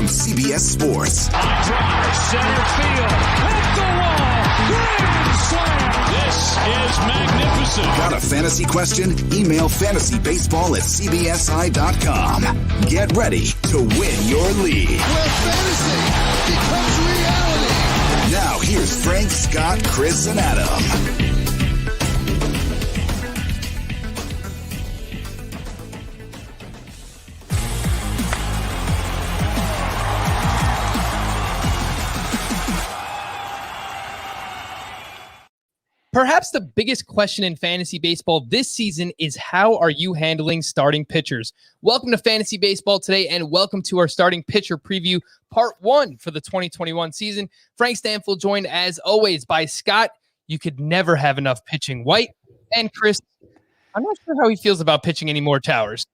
from CBS Sports. Drive, center field, hit the wall, grand slam. This is magnificent. Got a fantasy question? Email fantasybaseball@cbsi.com. Get ready to win your league. Where fantasy becomes reality. Now here's Frank, Scott, Chris, and Adam. Perhaps the biggest question in fantasy baseball this season is, how are you handling starting pitchers? Welcome to Fantasy Baseball today, and welcome to our starting pitcher preview, part 1 for the 2021 season. Frank Stanfield joined, as always, by Scott. You could never have enough pitching White, and Chris. I'm not sure how he feels about pitching any more Towers.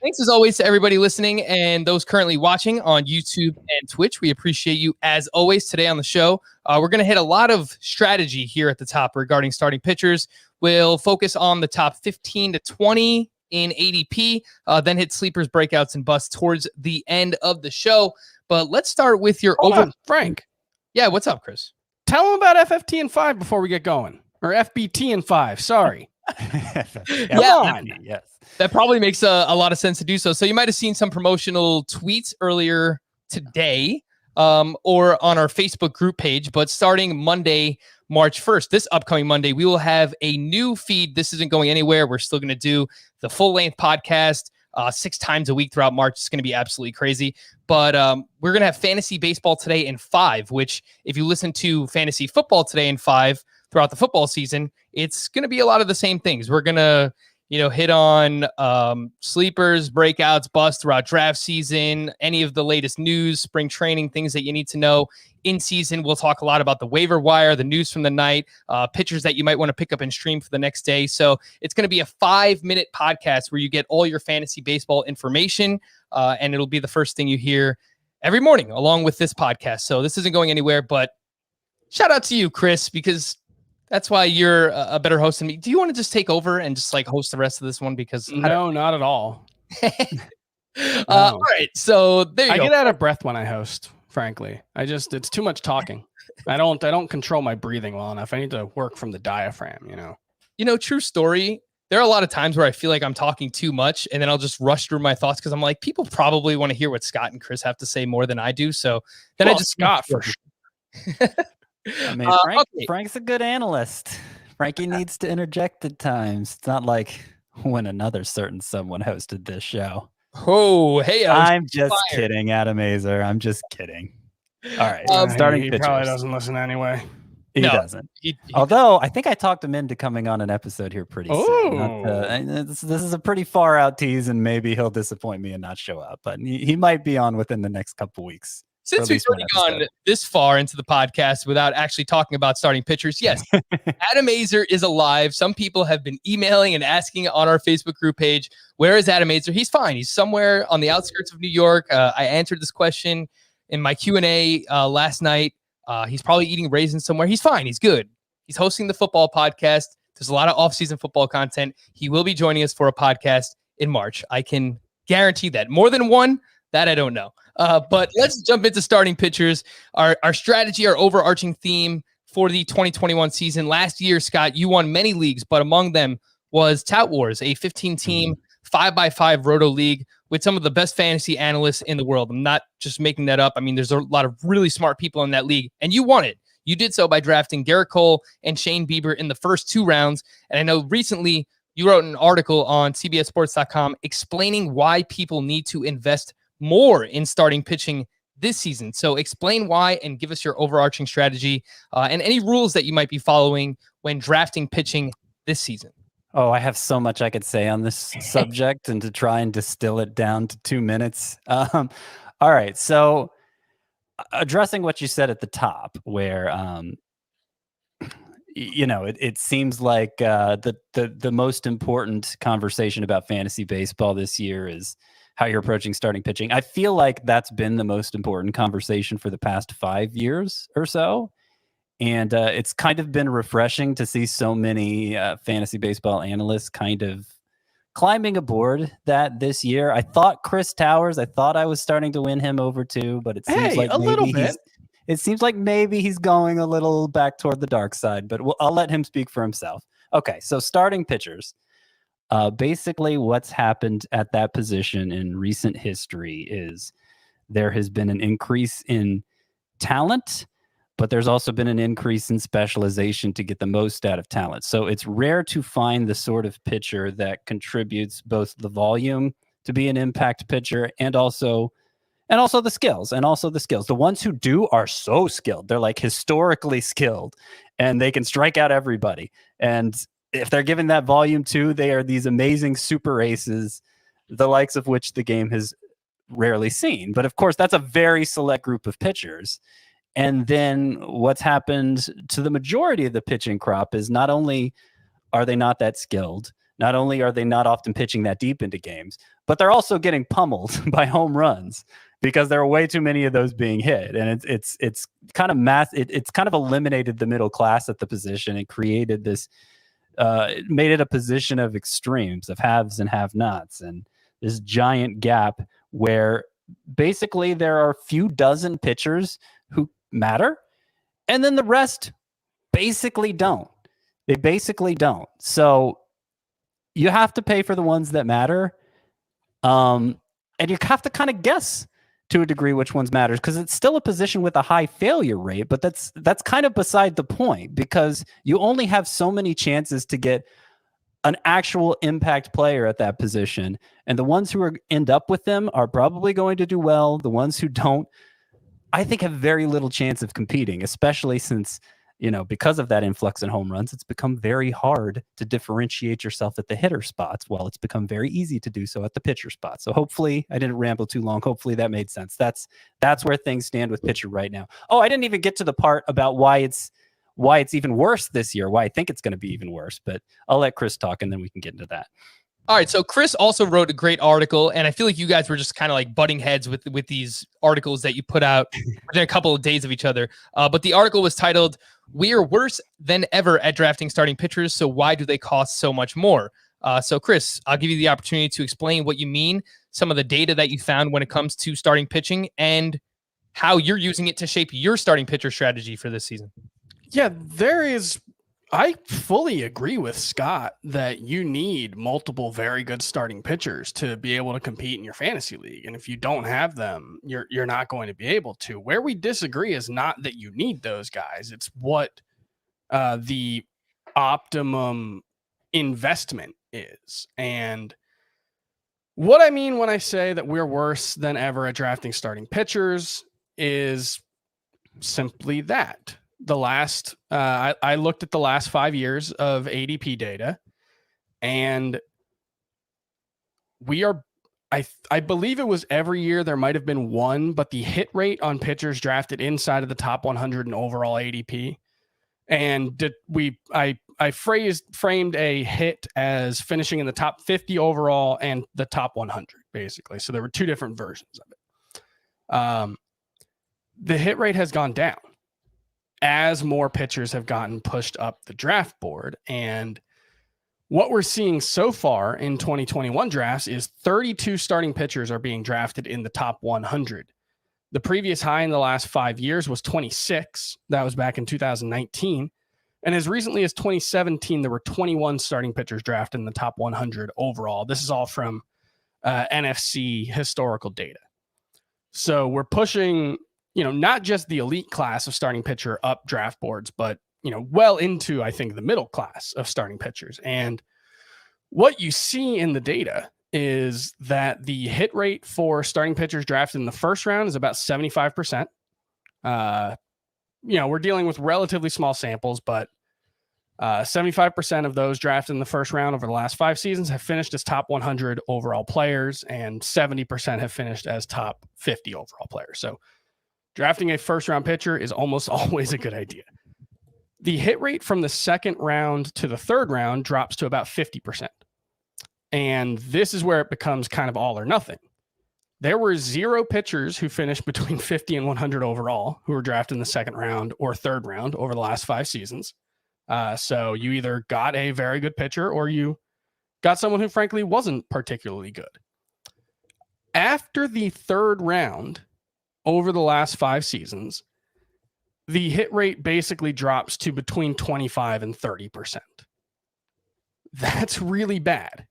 Thanks, as always, to everybody listening and those currently watching on YouTube and Twitch. We appreciate you, as always. Today on the show, we're going to hit a lot of strategy here at the top regarding starting pitchers. We'll focus on the top 15 to 20 in ADP, then hit sleepers, breakouts, and busts towards the end of the show. But let's start with your Frank. Yeah, what's up, Chris? Tell them about FFT and 5 before we get going. Or FBT and 5, sorry. Yes. That probably makes a lot of sense to do so. So you might have seen some promotional tweets earlier today or on our Facebook group page, but starting Monday, March 1st, this upcoming Monday, we will have a new feed. This isn't going anywhere. We're still going to do the full-length podcast 6 times a week throughout March. It's going to be absolutely crazy. But we're going to have Fantasy Baseball Today in 5, which if you listen to Fantasy Football Today in 5 throughout the football season, it's going to be a lot of the same things. We're going to hit on sleepers, breakouts, busts throughout draft season, any of the latest news, spring training, things that you need to know in season. We'll talk a lot about the waiver wire, the news from the night, pitchers that you might want to pick up and stream for the next day. So it's going to be a 5-minute podcast where you get all your fantasy baseball information, and it'll be the first thing you hear every morning along with this podcast. So this isn't going anywhere, but shout out to you, Chris, because that's why you're a better host than me. Do you want to just take over and just like host the rest of this one? Because no, not at all. No. All right. So there you go. I get out of breath when I host, frankly. It's too much talking. I don't control my breathing well enough. I need to work from the diaphragm, True story. There are a lot of times where I feel like I'm talking too much, and then I'll just rush through my thoughts because I'm like, people probably want to hear what Scott and Chris have to say more than I do. So then I just Scott for sure. I mean, Frank's a good analyst. Frankie needs to interject at times. It's not like when another certain someone hosted this show. Oh, hey, I'm just kidding, Adam Azer. I'm just kidding. All right, starting he pitchers. Probably doesn't listen anyway. He doesn't. Although I think I talked him into coming on an episode here pretty soon. This is a pretty far out tease, and maybe he'll disappoint me and not show up. But he might be on within the next couple weeks. Since we've already gone this far into the podcast without actually talking about starting pitchers, yes, Adam Azer is alive. Some people have been emailing and asking on our Facebook group page, where is Adam Azer? He's fine. He's somewhere on the outskirts of New York. I answered this question in my Q&A last night. He's probably eating raisins somewhere. He's fine. He's good. He's hosting the football podcast. There's a lot of off-season football content. He will be joining us for a podcast in March. I can guarantee that. More than one, that I don't know. But let's jump into starting pitchers. Our strategy, our overarching theme for the 2021 season. Last year, Scott, you won many leagues, but among them was Tout Wars, a 15-team 5x5 roto league with some of the best fantasy analysts in the world. I'm not just making that up. I mean, there's a lot of really smart people in that league, and you won it. You did so by drafting Garrett Cole and Shane Bieber in the first 2 rounds. And I know recently you wrote an article on CBSSports.com explaining why people need to invest more in starting pitching this season. So explain why and give us your overarching strategy and any rules that you might be following when drafting pitching this season. Oh, I have so much I could say on this subject and to try and distill it down to 2 minutes. All right. So addressing what you said at the top, where, it seems like the most important conversation about fantasy baseball this year is how you're approaching starting pitching. I feel like that's been the most important conversation for the past 5 years or so. And it's kind of been refreshing to see so many fantasy baseball analysts kind of climbing aboard that this year. I thought Chris Towers, I thought I was starting to win him over too, but it seems like a little maybe bit. it seems like maybe he's going a little back toward the dark side, but I'll let him speak for himself. Okay, so starting pitchers. Basically, what's happened at that position in recent history is there has been an increase in talent, but there's also been an increase in specialization to get the most out of talent. So it's rare to find the sort of pitcher that contributes both the volume to be an impact pitcher and also the skills. The ones who do are so skilled. They're like historically skilled and they can strike out everybody. And if they're given that volume too, they are these amazing super aces, the likes of which the game has rarely seen. But of course, that's a very select group of pitchers. And then what's happened to the majority of the pitching crop is not only are they not that skilled, not only are they not often pitching that deep into games, but they're also getting pummeled by home runs because there are way too many of those being hit. And it's kind of it's kind of eliminated the middle class at the position and created this, it made it a position of extremes, of haves and have-nots, and this giant gap where basically there are a few dozen pitchers who matter, and then the rest basically don't. They basically don't. So you have to pay for the ones that matter, and you have to kind of guess to a degree which ones matters, because it's still a position with a high failure rate, but that's kind of beside the point, because you only have so many chances to get an actual impact player at that position, and the ones who end up with them are probably going to do well. The ones who don't, I think, have very little chance of competing, especially since, because of that influx in home runs, it's become very hard to differentiate yourself at the hitter spots, while it's become very easy to do so at the pitcher spots. So hopefully I didn't ramble too long. Hopefully that made sense. That's where things stand with pitcher right now. Oh, I didn't even get to the part about why it's even worse this year, why I think it's going to be even worse, but I'll let Chris talk and then we can get into that. All right, so Chris also wrote a great article, and I feel like you guys were just kind of like butting heads with these articles that you put out within a couple of days of each other. But the article was titled, "We are worse than ever at drafting starting pitchers, so why do they cost so much more?" So Chris, I'll give you the opportunity to explain what you mean, some of the data that you found when it comes to starting pitching, and how you're using it to shape your starting pitcher strategy for this season. Yeah, I fully agree with Scott that you need multiple very good starting pitchers to be able to compete in your fantasy league. And if you don't have them, you're not going to be able to. Where we disagree is not that you need those guys. It's what the optimum investment is. And what I mean when I say that we're worse than ever at drafting starting pitchers is simply that. I looked at the last 5 years of ADP data, and I believe it was every year there might have been one, but the hit rate on pitchers drafted inside of the top 100 in overall ADP. And I framed a hit as finishing in the top 50 overall and the top 100, basically. So there were two different versions of it. The hit rate has gone down as more pitchers have gotten pushed up the draft board. And what we're seeing so far in 2021 drafts is 32 starting pitchers are being drafted in the top 100. The previous high in the last 5 years was 26. That was back in 2019. And as recently as 2017, there were 21 starting pitchers drafted in the top 100 overall. This is all from NFC historical data. So we're pushing, not just the elite class of starting pitcher up draft boards, but, well into, I think, the middle class of starting pitchers. And what you see in the data is that the hit rate for starting pitchers drafted in the first round is about 75%. We're dealing with relatively small samples, but 75% of those drafted in the first round over the last 5 seasons have finished as top 100 overall players, and 70% have finished as top 50 overall players. So drafting a first-round pitcher is almost always a good idea. The hit rate from the second round to the third round drops to about 50%. And this is where it becomes kind of all or nothing. There were 0 pitchers who finished between 50 and 100 overall who were drafted in the second round or third round over the last 5 seasons. So you either got a very good pitcher or you got someone who frankly wasn't particularly good. After the third round, over the last 5 seasons, the hit rate basically drops to between 25 and 30%. That's really bad.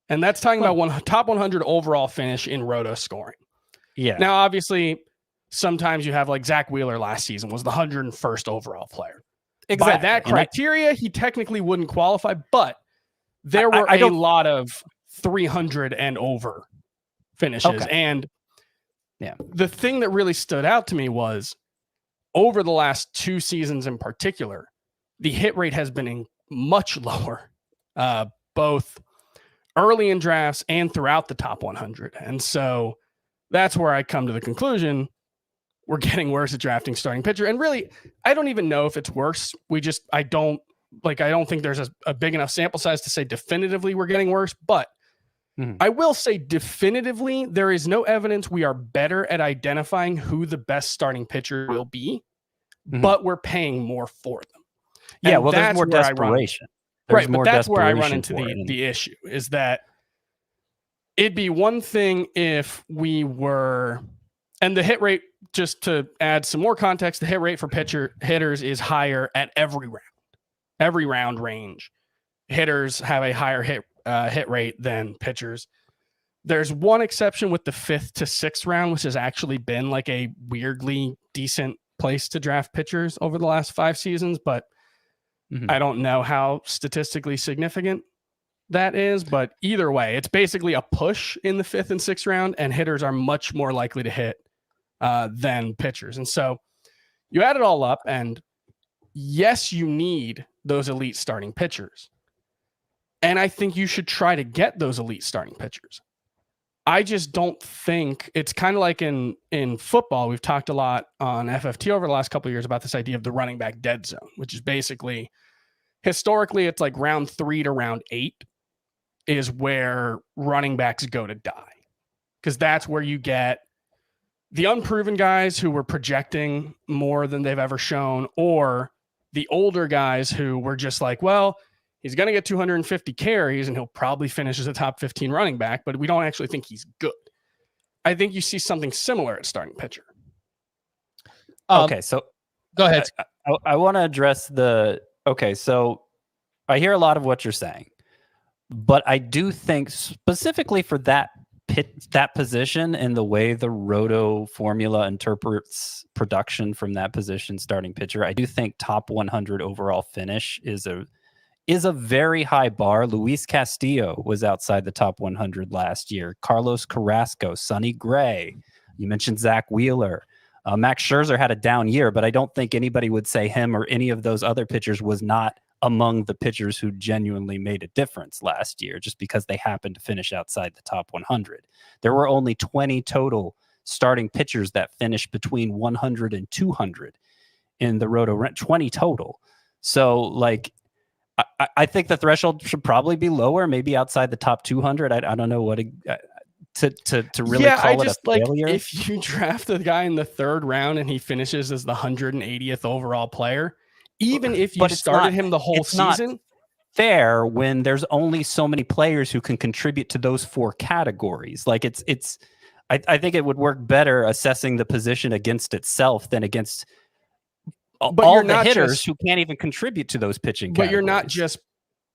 And that's talking about top 100 overall finish in roto scoring. Yeah. Now, obviously, sometimes you have like Zach Wheeler last season was the 101st overall player. Exactly. By that criteria, he technically wouldn't qualify, but there were a lot of 300 and over finishes. Okay. And the thing that really stood out to me was over the last 2 seasons in particular, the hit rate has been much lower, both early in drafts and throughout the top 100. And so that's where I come to the conclusion we're getting worse at drafting starting pitcher. And really, I don't even know if it's worse. I don't think there's a big enough sample size to say definitively we're getting worse, but I will say definitively there is no evidence we are better at identifying who the best starting pitcher will be, but we're paying more for them. Yeah, and well, there's more desperation. Right, but that's where I run into the issue is that it'd be one thing if we were, and the hit rate, just to add some more context, the hit rate for hitters is higher at every round range. Hitters have a higher hit rate than pitchers. There's one exception with the 5th to 6th round, which has actually been like a weirdly decent place to draft pitchers over the last 5 seasons, but I don't know how statistically significant that is. But either way, it's basically a push in the 5th and 6th round, and hitters are much more likely to hit than pitchers. And so you add it all up, and yes, you need those elite starting pitchers. And I think you should try to get those elite starting pitchers. I just don't think it's kind of like in football. We've talked a lot on FFT over the last couple of years about this idea of the running back dead zone, which is basically historically it's like round 3 to round 8 is where running backs go to die. Because that's where you get the unproven guys who were projecting more than they've ever shown, or the older guys who were just like, well, he's going to get 250 carries and he'll probably finish as a top 15 running back, but we don't actually think he's good. I think you see something similar at starting pitcher. Okay, so go ahead. I want to address so I hear a lot of what you're saying, but I do think specifically for that position and the way the Roto formula interprets production from that position, starting pitcher, I do think top 100 overall finish is a very high bar. Luis Castillo was outside the top 100 last year. Carlos Carrasco, Sonny Gray. You mentioned Zach Wheeler. Max Scherzer had a down year, but I don't think anybody would say him or any of those other pitchers was not among the pitchers who genuinely made a difference last year just because they happened to finish outside the top 100. There were only 20 total starting pitchers that finished between 100 and 200 in the Roto, 20 total. So like, I think the threshold should probably be lower, maybe outside the top 200. I don't know what to really call it a failure. If you draft a guy in the 3rd round and he finishes as the 180th overall player, even if you started him the whole season, fair when there's only so many players who can contribute to those 4 categories. Like I think it would work better assessing the position against itself than against all the hitters who can't even contribute to those pitching categories. But you're not just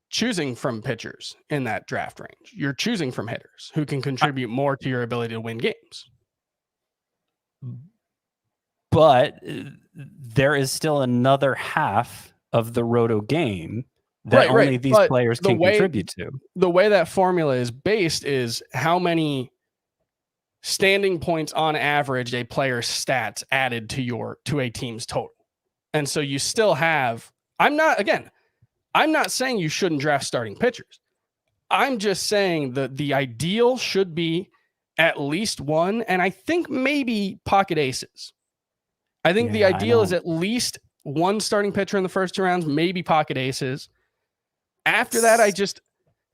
choosing from pitchers in that draft range. You're choosing from hitters who can contribute more to your ability to win games. But there is still another half of the Roto game that only these players can contribute to. The way that formula is based is how many standing points on average a player's stats added to a team's total. And so you still have, I'm not saying you shouldn't draft starting pitchers. I'm just saying that the ideal should be at least one, and I think maybe pocket aces. I think the ideal is at least one starting pitcher in the first 2 rounds, maybe pocket aces. After that,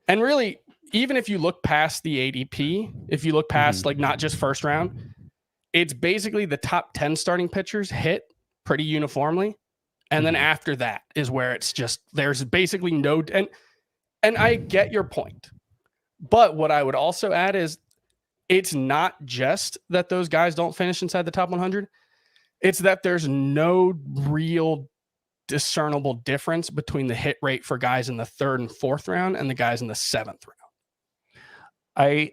and really, even if you look past the ADP, if you look past like not just first round, it's basically the top 10 starting pitchers hit pretty uniformly. And then after that is where it's just, there's basically no, and I get your point. But what I would also add is it's not just that those guys don't finish inside the top 100. It's that there's no real discernible difference between the hit rate for guys in the 3rd and 4th round and the guys in the 7th round. I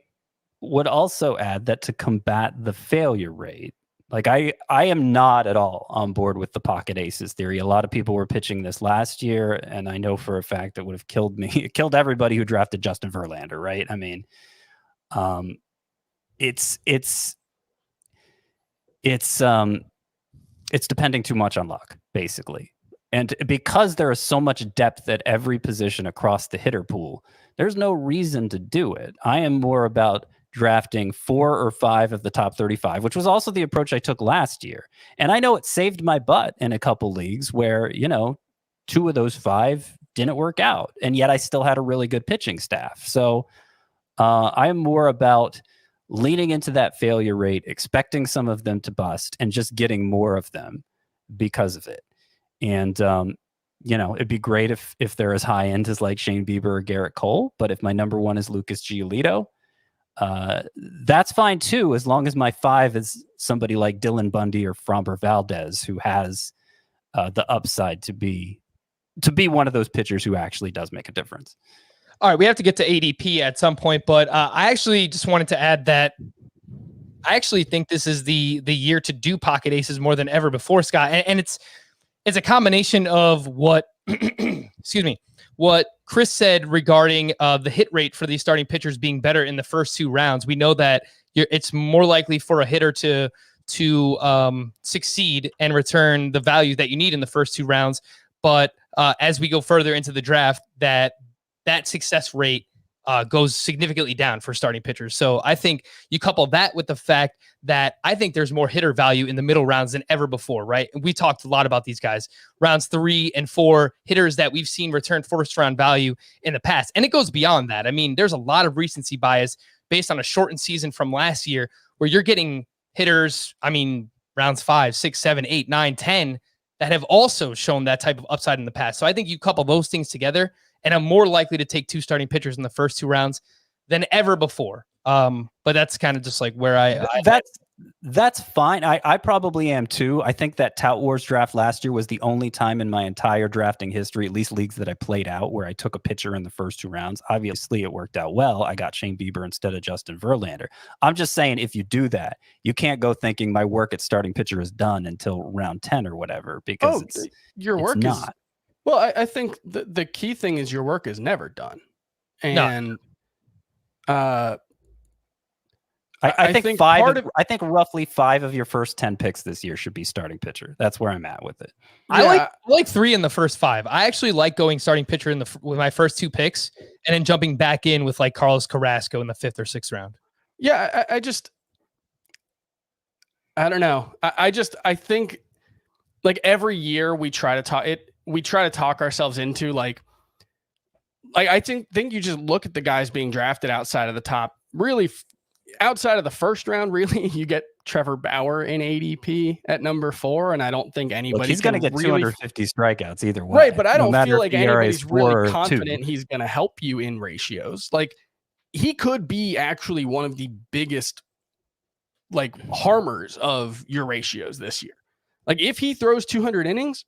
would also add that to combat the failure rate, like I am not at all on board with the pocket aces theory. A lot of people were pitching this last year, and I know for a fact it would have killed me. It killed everybody who drafted Justin Verlander, right? I mean, it's depending too much on luck, basically. And because there is so much depth at every position across the hitter pool, there's no reason to do it. I am more about drafting 4 or 5 of the top 35, which was also the approach I took last year. And I know it saved my butt in a couple leagues where, 2 of those 5 didn't work out. And yet I still had a really good pitching staff. So I'm more about leaning into that failure rate, expecting some of them to bust, and just getting more of them because of it. And, it'd be great if they're as high end as like Shane Bieber or Garrett Cole. But if my number 1 is Lucas Giolito, that's fine too, as long as my 5 is somebody like Dylan Bundy or Framber Valdez, who has the upside to be one of those pitchers who actually does make a difference. All right, we have to get to ADP at some point, but I actually just wanted to add that I actually think this is the year to do pocket aces more than ever before, Scott. And it's a combination of what excuse me, what Chris said regarding the hit rate for these starting pitchers being better in the first 2 rounds. We know that it's more likely for a hitter to succeed and return the value that you need in the first 2 rounds. But as we go further into the draft, that success rate goes significantly down for starting pitchers. So I think you couple that with the fact that I think there's more hitter value in the middle rounds than ever before, right? And we talked a lot about these guys, rounds 3 and 4, hitters that we've seen return first round value in the past. And it goes beyond that. I mean, there's a lot of recency bias based on a shortened season from last year where you're getting hitters, rounds 5, 6, 7, 8, 9, 10 that have also shown that type of upside in the past. So I think you couple those things together, and I'm more likely to take 2 starting pitchers in the first 2 rounds than ever before. But that's kind of just like where that's fine. I probably am too. I think that Tout Wars draft last year was the only time in my entire drafting history, at least leagues that I played out, where I took a pitcher in the first 2 rounds. Obviously, it worked out well. I got Shane Bieber instead of Justin Verlander. I'm just saying, if you do that, you can't go thinking my work at starting pitcher is done until round 10 or whatever, because your work it's is not. Well, I think the key thing is your work is never done. And I think I think roughly 5 of your first 10 picks this year should be starting pitcher. That's where I'm at with it. I like 3 in the first 5. I actually like going starting pitcher with my first 2 picks and then jumping back in with like Carlos Carrasco in the 5th or 6th round. Yeah, I don't know. I think like every year we try to talk ourselves into like I think you just look at the guys being drafted outside of the top, really outside of the first round, really you get Trevor Bauer in ADP at number 4. And I don't think anybody he's going to get really 250 strikeouts either way. Right. But I don't feel like anybody's really confident 2. He's going to help you in ratios. Like he could be actually one of the biggest like harmers of your ratios this year. Like if he throws 200 innings,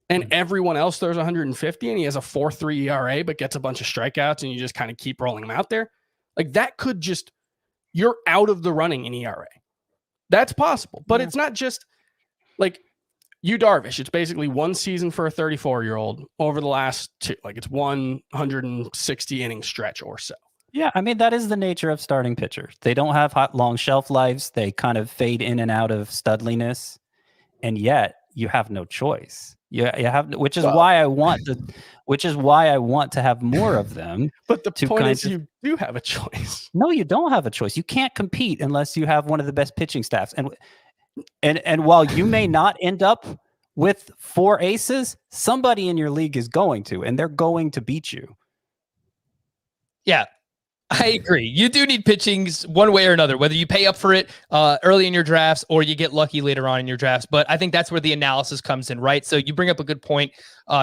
and everyone else throws 150 and he has a 4.3 ERA, but gets a bunch of strikeouts and you just kind of keep rolling him out there. Like that could just, you're out of the running in ERA. That's possible, but it's not just like Yu Darvish. It's basically 1 season for a 34-year-old over the last 2. Like it's 160 inning stretch or so. Yeah. That is the nature of starting pitchers. They don't have long shelf lives. They kind of fade in and out of studliness. And yet you have no choice. You have, which is why I want to have more of them. But the point is, you do have a choice. No, you don't have a choice. You can't compete unless you have one of the best pitching staffs. And while you may not end up with 4 aces, somebody in your league is going to, and they're going to beat you. Yeah. I agree. You do need pitchings one way or another, whether you pay up for it early in your drafts or you get lucky later on in your drafts. But I think that's where the analysis comes in, right? So you bring up a good point,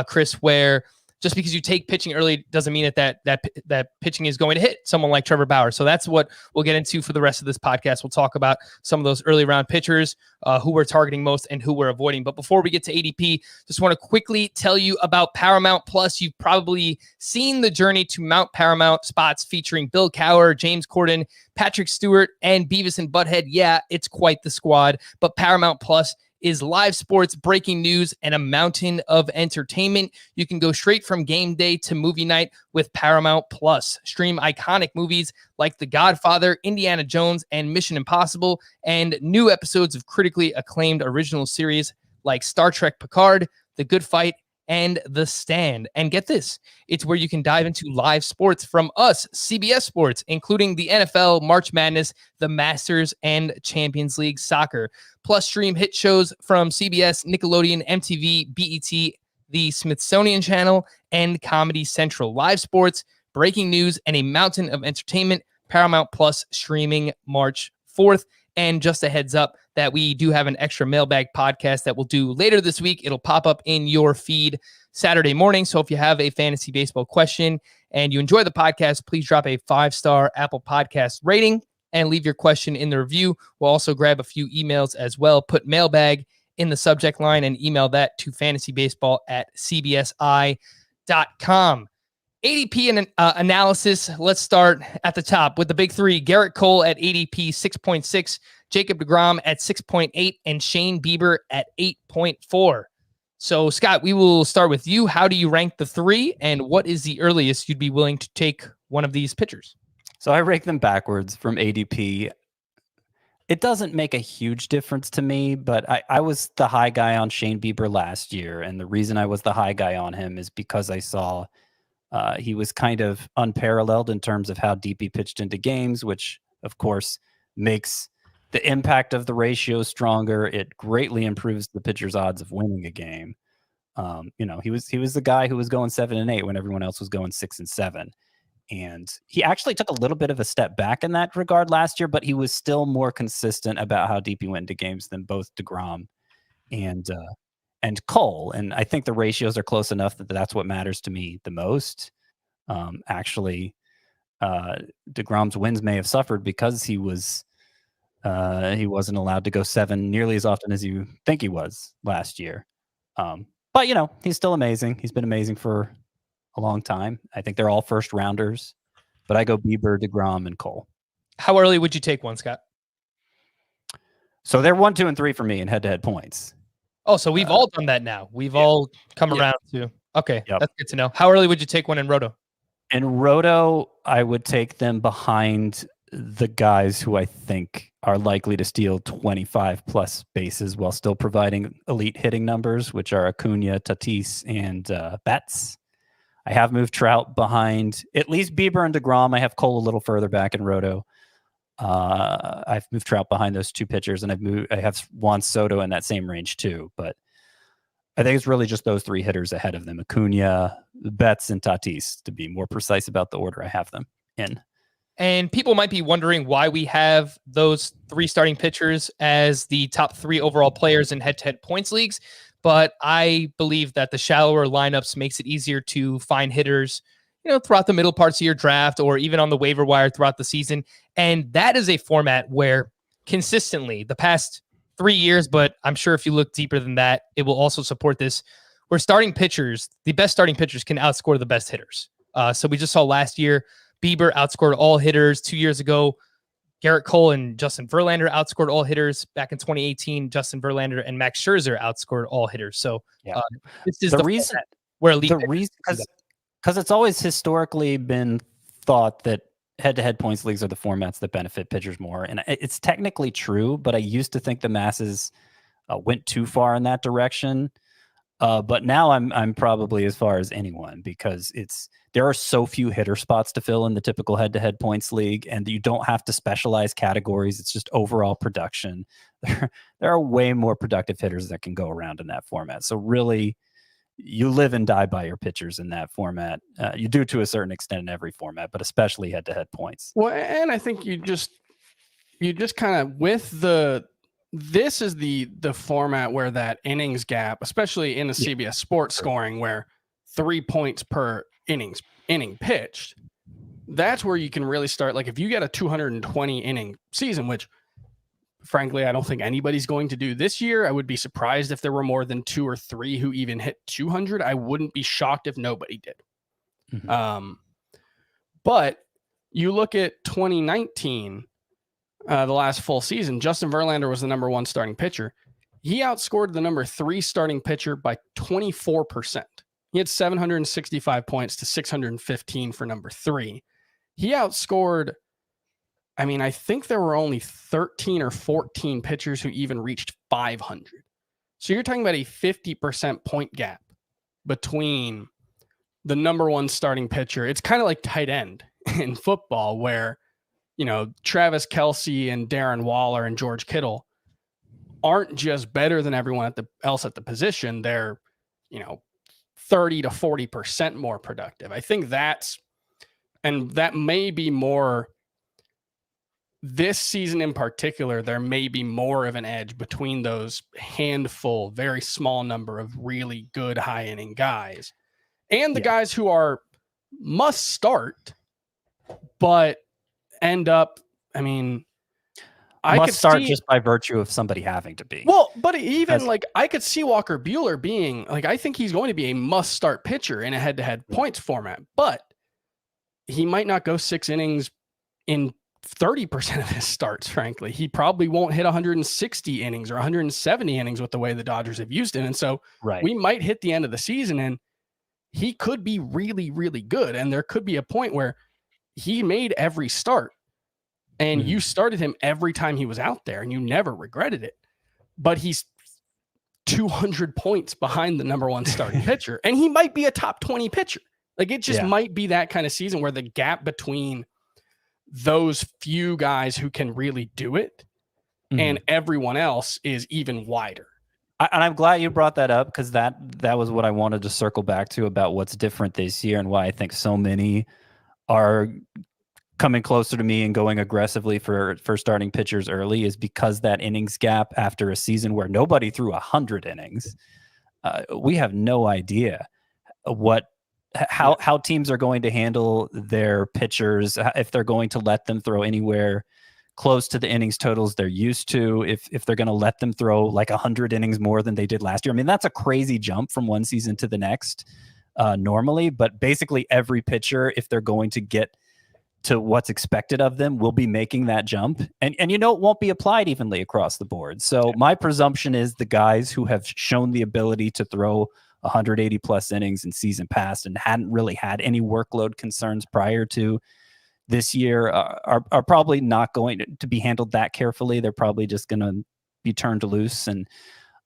Chris, where just because you take pitching early doesn't mean that pitching is going to hit someone like Trevor Bauer. So that's what we'll get into for the rest of this podcast. We'll talk about some of those early round pitchers, who we're targeting most and who we're avoiding. But before we get to ADP, just want to quickly tell you about Paramount Plus. You've probably seen the journey to Mount Paramount spots featuring Bill Cowher, James Corden, Patrick Stewart, and Beavis and Butthead. Yeah, it's quite the squad. But Paramount Plus is live sports, breaking news, and a mountain of entertainment. You can go straight from game day to movie night with Paramount Plus. Stream iconic movies like The Godfather, Indiana Jones, and Mission Impossible, and new episodes of critically acclaimed original series like Star Trek Picard, The Good Fight, and The Stand. And get this, it's where you can dive into live sports from us, CBS Sports, including the NFL, March Madness, the Masters, and Champions League soccer. Plus stream hit shows from CBS, Nickelodeon, MTV, BET, the Smithsonian Channel, and Comedy Central. Live sports, breaking news, and a mountain of entertainment. Paramount Plus streaming March 4th. And just a heads up that we do have an extra mailbag podcast that we'll do later this week. It'll pop up in your feed Saturday morning. So if you have a fantasy baseball question and you enjoy the podcast, please drop a 5-star Apple Podcast rating and leave your question in the review. We'll also grab a few emails as well. Put mailbag in the subject line and email that to fantasybaseball@cbsi.com. ADP and analysis. Let's start at the top with the big three. Garrett Cole at ADP 6.6, Jacob deGrom at 6.8, and Shane Bieber at 8.4. So, Scott, we will start with you. How do you rank the three, and what is the earliest you'd be willing to take one of these pitchers? So I rank them backwards from ADP. It doesn't make a huge difference to me, but I was the high guy on Shane Bieber last year, and the reason I was the high guy on him is because I saw he was kind of unparalleled in terms of how deep he pitched into games, which, of course, makes the impact of the ratio stronger. It greatly improves the pitcher's odds of winning a game. He was the guy who was going 7 and 8 when everyone else was going 6 and 7. And he actually took a little bit of a step back in that regard last year, but he was still more consistent about how deep he went into games than both deGrom and Cole. And I think the ratios are close enough that that's what matters to me the most. Actually, deGrom's wins may have suffered because he wasn't allowed to go 7 nearly as often as you think he was last year. But he's still amazing. He's been amazing for a long time. I think they're all first rounders, but I go Bieber, deGrom, and Cole. How early would you take one, Scott? So they're 1, 2, and 3 for me in head-to-head points. Oh, so we've all done that now. We've all come around to. Okay, Yep. That's good to know. How early would you take one in Roto? In Roto, I would take them behind the guys who I think are likely to steal 25 plus bases while still providing elite hitting numbers, which are Acuna, Tatis, and Betts. I have moved Trout behind at least Bieber and deGrom. I have Cole a little further back in Roto. I've moved Trout behind those two pitchers, and I have Juan Soto in that same range too. But I think it's really just those three hitters ahead of them: Acuna, Betts, and Tatis, to be more precise about the order I have them in. And people might be wondering why we have those three starting pitchers as the top 3 overall players in head-to-head points leagues. But I believe that the shallower lineups makes it easier to find hitters, throughout the middle parts of your draft or even on the waiver wire throughout the season. And that is a format where consistently the past 3 years, but I'm sure if you look deeper than that, it will also support this, where the best starting pitchers can outscore the best hitters. So we just saw last year, Bieber outscored all hitters. 2 years ago, Garrett Cole and Justin Verlander outscored all hitters. Back in 2018, Justin Verlander and Max Scherzer outscored all hitters. So this is the reason where because it's always historically been thought that head-to-head points leagues are the formats that benefit pitchers more, and it's technically true. But I used to think the masses went too far in that direction. But now I'm probably as far as anyone, because there are so few hitter spots to fill in the typical head-to-head points league, and you don't have to specialize categories. It's just overall production. There are way more productive hitters that can go around in that format. So really, you live and die by your pitchers in that format. You do to a certain extent in every format, but especially head-to-head points. Well, and I think you just kind of this is the format where that innings gap, especially in the CBS Sports scoring, where 3 points per inning pitched, that's where you can really start. Like if you get a 220 inning season, which frankly, I don't think anybody's going to do this year. I would be surprised if there were more than 2 or 3 who even hit 200. I wouldn't be shocked if nobody did. Mhm. But you look at 2019, the last full season, Justin Verlander was the number 1 starting pitcher. He outscored the number 3 starting pitcher by 24%. He had 765 points to 615 for number 3. He outscored, I mean, I think there were only 13 or 14 pitchers who even reached 500. So you're talking about a 50% point gap between the number 1 starting pitcher. It's kind of like tight end in football where, you know, Travis Kelce and Darren Waller and George Kittle aren't just better than everyone else at the position. They're, you know, 30 to 40% more productive. I think that may be more this season in particular. There may be more of an edge between those handful, very small number of really good high inning guys and the guys who are must start, but end up, I mean, I Must could start see, just by virtue of somebody having to be. well, but even like I could see Walker Buehler being like, I think he's going to be a must start pitcher in a head to head points format, but he might not go 6 innings in 30% of his starts. Frankly, he probably won't hit 160 innings or 170 innings with the way the Dodgers have used him. And so we might hit the end of the season and he could be really, really good. And there could be a point where he made every start and you started him every time he was out there and you never regretted it. But he's 200 points behind the number 1 starting pitcher. And he might be a top 20 pitcher. Like it just might be that kind of season where the gap between those few guys who can really do it and everyone else is even wider. And I'm glad you brought that up because that was what I wanted to circle back to about what's different this year and why I think so many are coming closer to me and going aggressively for starting pitchers early is because that innings gap after a season where nobody threw 100 innings, we have no idea how teams are going to handle their pitchers, if they're going to let them throw anywhere close to the innings totals they're used to, if they're going to let them throw like 100 innings more than they did last year. I mean, that's a crazy jump from one season to the next normally, but basically every pitcher, if they're going to get to what's expected of them, will be making that jump. And you know, it won't be applied evenly across the board. So my presumption is the guys who have shown the ability to throw 180 plus innings in season past and hadn't really had any workload concerns prior to this year are probably not going to be handled that carefully. They're probably just going to be turned loose. And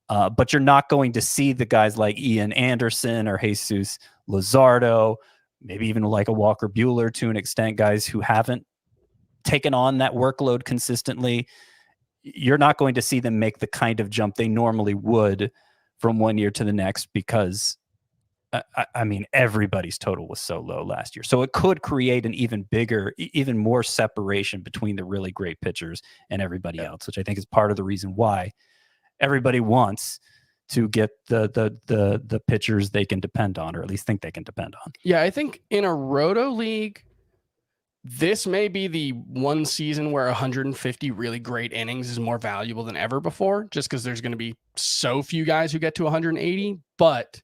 but you're not going to see the guys like Ian Anderson or Jesus Luzardo, maybe even like a Walker Buehler to an extent, guys who haven't taken on that workload consistently. You're not going to see them make the kind of jump they normally would from one year to the next because, I mean, everybody's total was so low last year. So it could create an even bigger, even more separation between the really great pitchers and everybody else, which I think is part of the reason why everybody wants to get the pitchers they can depend on, or at least think they can depend on. Yeah, I think in a roto league, this may be the one season where 150 really great innings is more valuable than ever before, just because there's going to be so few guys who get to 180. But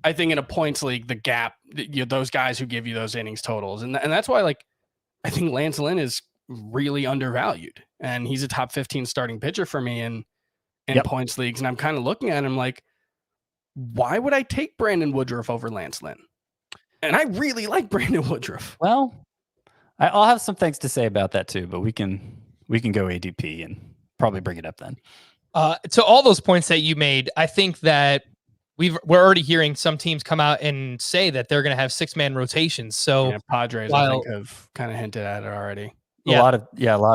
I think in a points league, the gap, those guys who give you those innings totals, and that's why, like, I think Lance Lynn is really undervalued, and he's a top 15 starting pitcher for me in points leagues. And I'm kind of looking at him like, why would I take Brandon Woodruff over Lance Lynn? And I really like Brandon Woodruff. Well, I'll have some things to say about that too, but we can go ADP and probably bring it up then. To all those points that you made, I think that we're already hearing some teams come out and say that they're going to have 6-man rotations. So Padres, I think, have kind of hinted at it already. A lot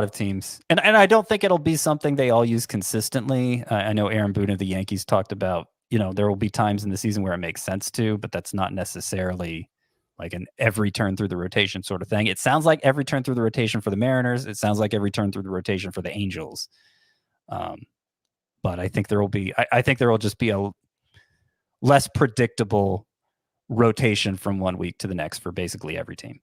of teams, and I don't think it'll be something they all use consistently. I know Aaron Boone of the Yankees talked about, there will be times in the season where it makes sense to, but that's not necessarily like an every turn through the rotation sort of thing. It sounds like every turn through the rotation for the Mariners. It sounds like every turn through the rotation for the Angels. But I think there will just be a less predictable rotation from one week to the next for basically every team.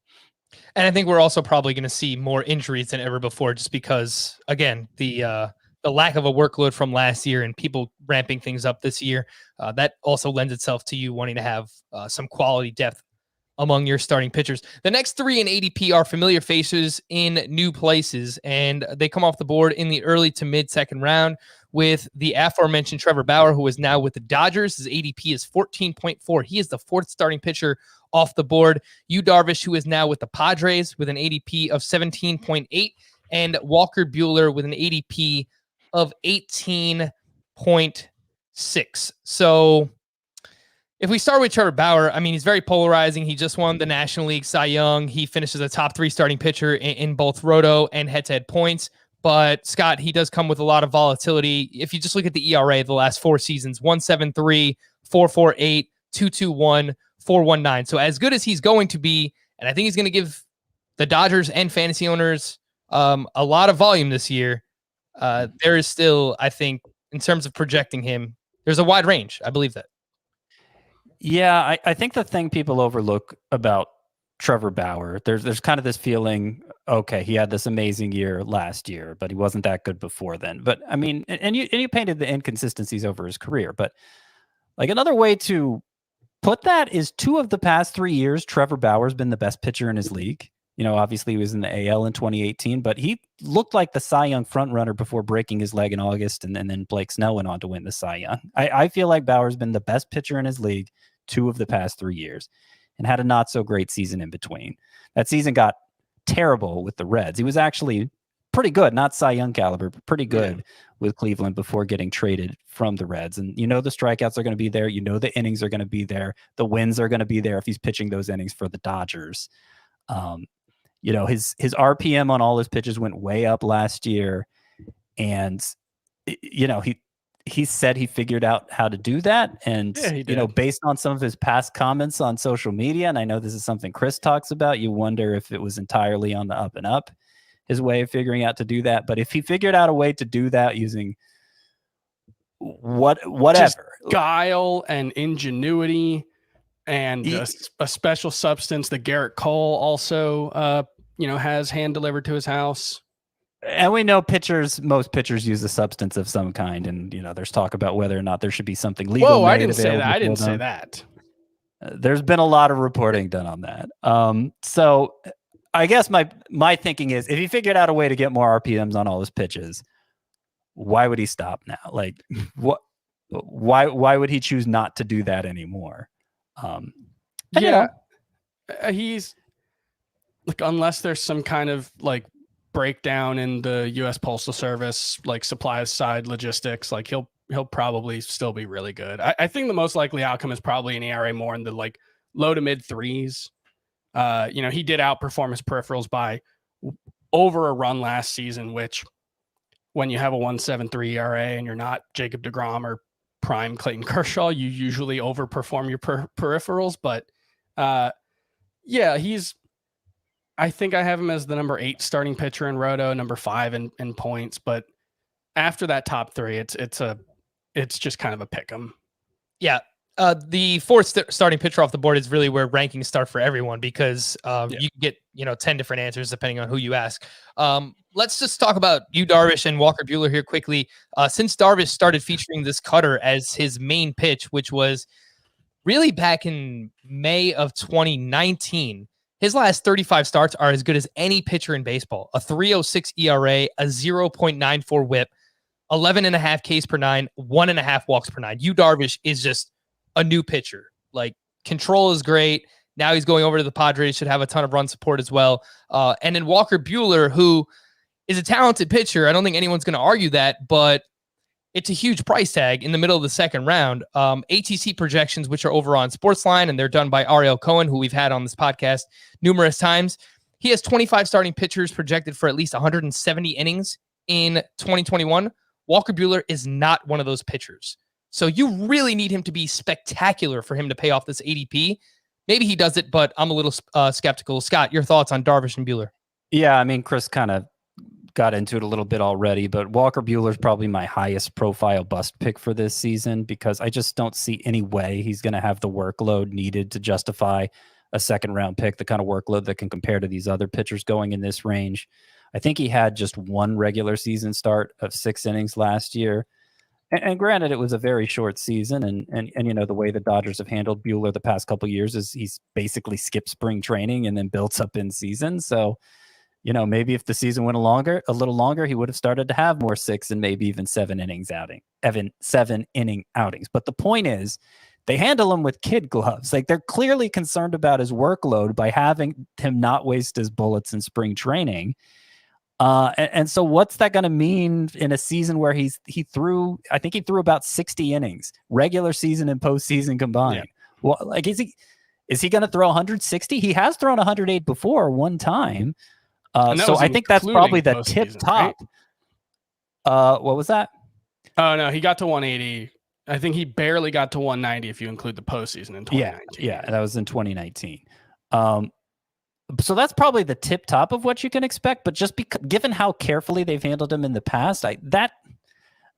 And I think we're also probably going to see more injuries than ever before, just because, again, the lack of a workload from last year and people ramping things up this year, that also lends itself to you wanting to have some quality depth among your starting pitchers. The next three in ADP are familiar faces in new places, and they come off the board in the early to mid second round with the aforementioned Trevor Bauer, who is now with the Dodgers. His ADP is 14.4. He is the fourth starting pitcher off the board. Yu Darvish, who is now with the Padres with an ADP of 17.8, and Walker Buehler with an ADP of 18.6. So if we start with Trevor Bauer, I mean, he's very polarizing. He just won the National League Cy Young. He finishes a top 3 starting pitcher in both roto and head-to-head points. But Scott, he does come with a lot of volatility. If you just look at the ERA the last 4 seasons, 1.73, 4.48, 2.21, 4.19. So as good as he's going to be, and I think he's going to give the Dodgers and fantasy owners a lot of volume this year, there is still, I think, in terms of projecting him, there's a wide range. I believe that. Yeah, I think the thing people overlook about Trevor Bauer, there's kind of this feeling, okay, he had this amazing year last year, but he wasn't that good before then. But I mean, and you painted the inconsistencies over his career, but like another way to put that is 2 of the past 3 years, Trevor Bauer's been the best pitcher in his league. You know, obviously he was in the AL in 2018, but he looked like the Cy Young frontrunner before breaking his leg in August, and then Blake Snell went on to win the Cy Young. I feel like Bauer's been the best pitcher in his league 2 of the past 3 years and had a not so great season in between. That season got terrible with the Reds. He was actually pretty good, not Cy Young caliber, but pretty good with Cleveland before getting traded from the Reds. And you know the strikeouts are going to be there. You know the innings are going to be there. The wins are going to be there if he's pitching those innings for the Dodgers. You know, his RPM on all his pitches went way up last year. And, you know, he said he figured out how to do that. And, you know, based on some of his past comments on social media, and I know this is something Chris talks about, you wonder if it was entirely on the up and up, his way of figuring out to do that. But if he figured out a way to do that using whatever, just guile and ingenuity and a special substance that Garrett Cole also, you know, has hand delivered to his house. And we know most pitchers use a substance of some kind. And, you know, there's talk about whether or not there should be something legal. Whoa, I didn't say that. I didn't say that. There's been a lot of reporting done on that. So I guess my thinking is if he figured out a way to get more RPMs on all his pitches, why would he stop now? Like why would he choose not to do that anymore? He's like, unless there's some kind of like breakdown in the U.S. Postal Service, like supply side logistics, like he'll probably still be really good. I think the most likely outcome is probably an ERA more in the like low to mid 3s. You know, he did outperform his peripherals by over a run last season, which when you have a 1.73 ERA and you're not Jacob deGrom or prime Clayton Kershaw, you usually overperform your peripherals. But yeah, I think I have him as the number 8 starting pitcher in roto, number 5 in points. But after that top 3, it's just kind of a pick 'em. Yeah. The fourth starting pitcher off the board is really where rankings start for everyone, because you get 10 different answers depending on who you ask. Let's just talk about Yu Darvish and Walker Buehler here quickly. Since Darvish started featuring this cutter as his main pitch, which was really back in May of 2019, his last 35 starts are as good as any pitcher in baseball. A 3.06 ERA, a 0.94 WHIP, 11.5 Ks per 9, 1.5 walks per 9. Yu Darvish is just a new pitcher. Like, control is great. Now he's going over to the Padres, should have a ton of run support as well. And then Walker Buehler, who is a talented pitcher. I don't think anyone's going to argue that, but it's a huge price tag in the middle of the second round. ATC projections, which are over on Sportsline, and they're done by Ariel Cohen, who we've had on this podcast numerous times. He has 25 starting pitchers projected for at least 170 innings in 2021. Walker Buehler is not one of those pitchers. So you really need him to be spectacular for him to pay off this ADP. Maybe he does it, but I'm a little skeptical. Scott, your thoughts on Darvish and Buehler? Yeah, I mean, Chris kind of got into it a little bit already, but Walker Buehler is probably my highest profile bust pick for this season because I just don't see any way he's going to have the workload needed to justify a second round pick, the kind of workload that can compare to these other pitchers going in this range. I think he had just one regular season start of 6 innings last year. And granted, it was a very short season, and you know the way the Dodgers have handled Buehler the past couple of years is he's basically skipped spring training and then built up in season. So, you know, maybe if the season went a little longer, he would have started to have more 6 and maybe even 7 inning outings. But the point is, they handle him with kid gloves. Like they're clearly concerned about his workload by having him not waste his bullets in spring training. And so what's that going to mean in a season where he threw about 60 innings, regular season and postseason combined? Yeah. Well, like, is he going to throw 160? He has thrown 108 before one time. So I think that's probably the tip top. Right? What was that? Oh no, he got to 180. I think he barely got to 190 if you include the postseason in 2019. Yeah, that was in 2019. So that's probably the tip top of what you can expect. But just given how carefully they've handled him in the past, an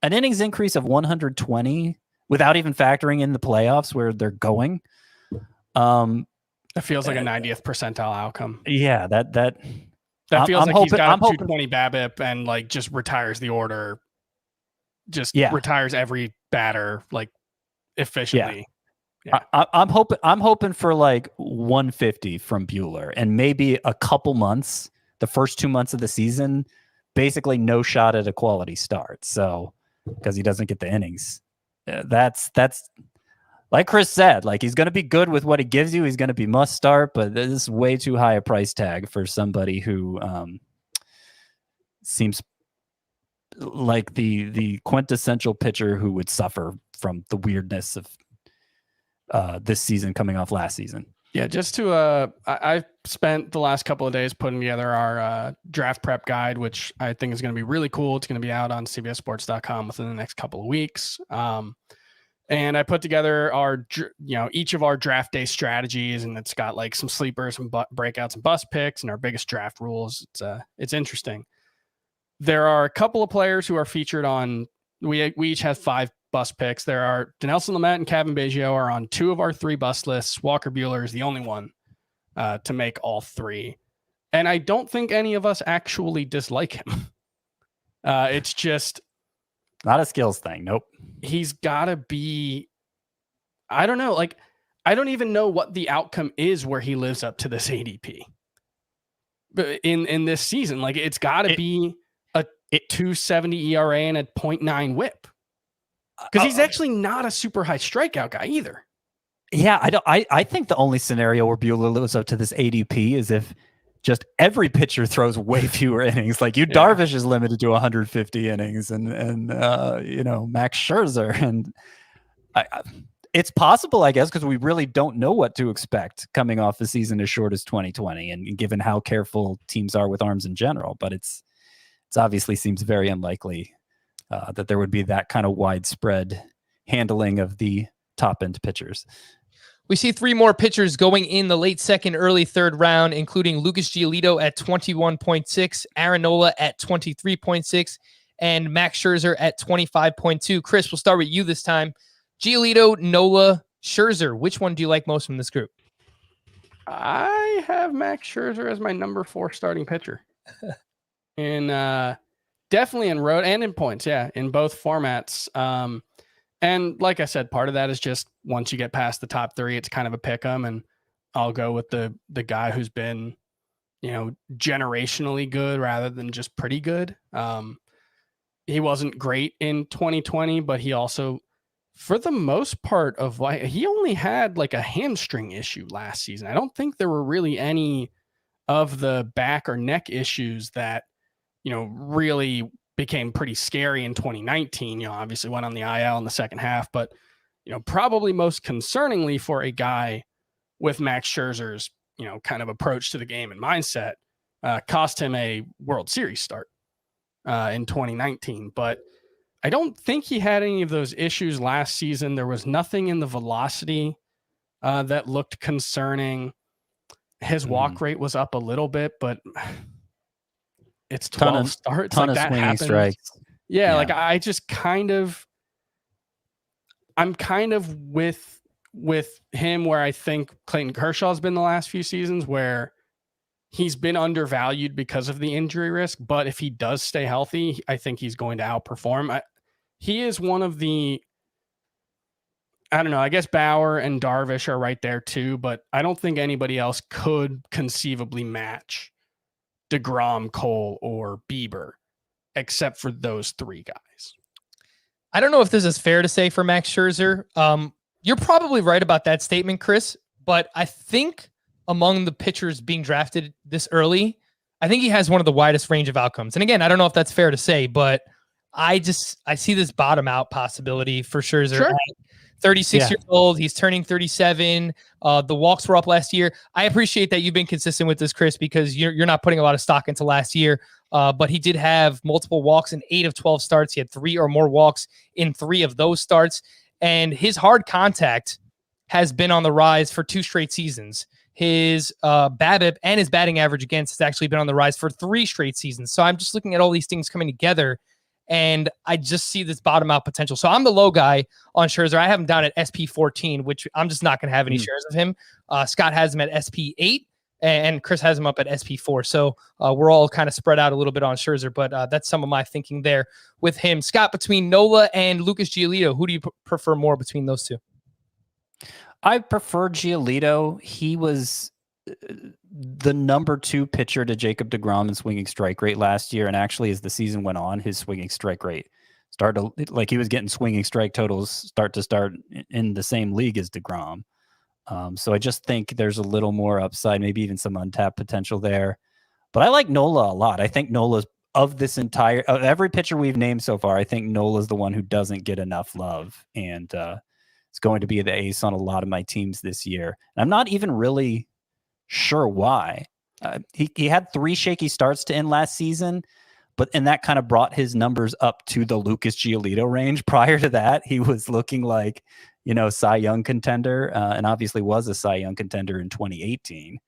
innings increase of 120 without even factoring in the playoffs where they're going, it feels like a 90th percentile outcome. Yeah, that feels like he's got a 220 BABIP and like just retires the order, retires every batter like efficiently. Yeah. I'm hoping for like 150 from Buehler and maybe a couple months, the first 2 months of the season, basically no shot at a quality start. So because he doesn't get the innings, that's like Chris said, like he's going to be good with what he gives you. He's going to be must start, but this is way too high a price tag for somebody who seems like the quintessential pitcher who would suffer from the weirdness of this season coming off last season. Yeah, just to I spent the last couple of days putting together our draft prep guide, which I think is going to be really cool. It's going to be out on cbssports.com within the next couple of weeks. And I put together each of our draft day strategies, and it's got like some sleepers, some breakouts and bust picks, and our biggest draft rules. It's interesting. There are a couple of players who are featured on. We each have 5 bust picks. There are Dinelson Lamet and Kevin Biggio are on 2 of our 3 bust lists. Walker Buehler is the only one to make all 3. And I don't think any of us actually dislike him. It's just not a skills thing. Nope. He's got to be, I don't know. Like, I don't even know what the outcome is where he lives up to this ADP. But in this season, like it's got to be a 2.70 ERA and a 0.9 WHIP. Because he's actually not a super high strikeout guy either. Yeah, I think the only scenario where Buehler lives up to this ADP is if just every pitcher throws way fewer innings. Like Darvish is limited to 150 innings, and Max Scherzer, and it's possible, I guess, because we really don't know what to expect coming off a season as short as 2020, and given how careful teams are with arms in general. But it's obviously seems very unlikely that there would be that kind of widespread handling of the top end pitchers. We see 3 more pitchers going in the late second, early third round, including Lucas Giolito at 21.6, Aaron Nola at 23.6, and Max Scherzer at 25.2. Chris, we'll start with you this time. Giolito, Nola, Scherzer. Which one do you like most from this group? I have Max Scherzer as my number 4 starting pitcher. Definitely in road and in points, in both formats. And like I said, part of that is just once you get past the top 3, it's kind of a pick 'em, and I'll go with the guy who's been, generationally good rather than just pretty good. He wasn't great in 2020, but he also, for the most part of he only had like a hamstring issue last season. I don't think there were really any of the back or neck issues that, really became pretty scary in 2019. Obviously went on the IL in the second half, but probably most concerningly for a guy with Max Scherzer's, kind of approach to the game and mindset, cost him a World Series start in 2019. But I don't think he had any of those issues last season. There was nothing in the velocity that looked concerning. His walk rate was up a little bit, but it's 12 starts. Ton like of that swinging happens. strikes. Yeah, Yeah. like I just I'm kind of with him where I think Clayton Kershaw's been the last few seasons, where he's been undervalued because of the injury risk. But if he does stay healthy, I think he's going to outperform. He is one of the, I don't know, I guess Bauer and Darvish are right there too, but I don't think anybody else could conceivably match DeGrom, Cole, or Bieber, except for those three guys. I don't know if this is fair to say for Max Scherzer. You're probably right about that statement, Chris, but I think among the pitchers being drafted this early, I think he has one of the widest range of outcomes. And again, I don't know if that's fair to say, but I see this bottom out possibility for Scherzer. Sure. 36 years old. He's turning 37. The walks were up last year. I appreciate that you've been consistent with this, Chris, because you're not putting a lot of stock into last year. But he did have multiple walks in 8 of 12 starts. He had 3 or more walks in 3 of those starts. And his hard contact has been on the rise for 2 straight seasons. His BABIP and his batting average against has actually been on the rise for 3 straight seasons. So I'm just looking at all these things coming together, and I just see this bottom out potential. So I'm the low guy on Scherzer. I have him down at SP14, which I'm just not going to have any shares of him. Scott has him at SP8, and Chris has him up at SP4. So we're all kind of spread out a little bit on Scherzer, but that's some of my thinking there with him. Scott, between Nola and Lucas Giolito, who do you prefer more between those two? I prefer Giolito. He was the number 2 pitcher to Jacob deGrom in swinging strike rate last year. And actually, as the season went on, his swinging strike rate started to, like, he was getting swinging strike totals start to start in the same league as deGrom. So I just think there's a little more upside, maybe even some untapped potential there. But I like Nola a lot. I think Nola's of every pitcher we've named so far, I think Nola's the one who doesn't get enough love. And it's going to be the ace on a lot of my teams this year. And I'm not even really sure why. He had 3 shaky starts to end last season, and that kind of brought his numbers up to the Lucas Giolito range. Prior to that, he was looking like, Cy Young contender, and obviously was a Cy Young contender in 2018.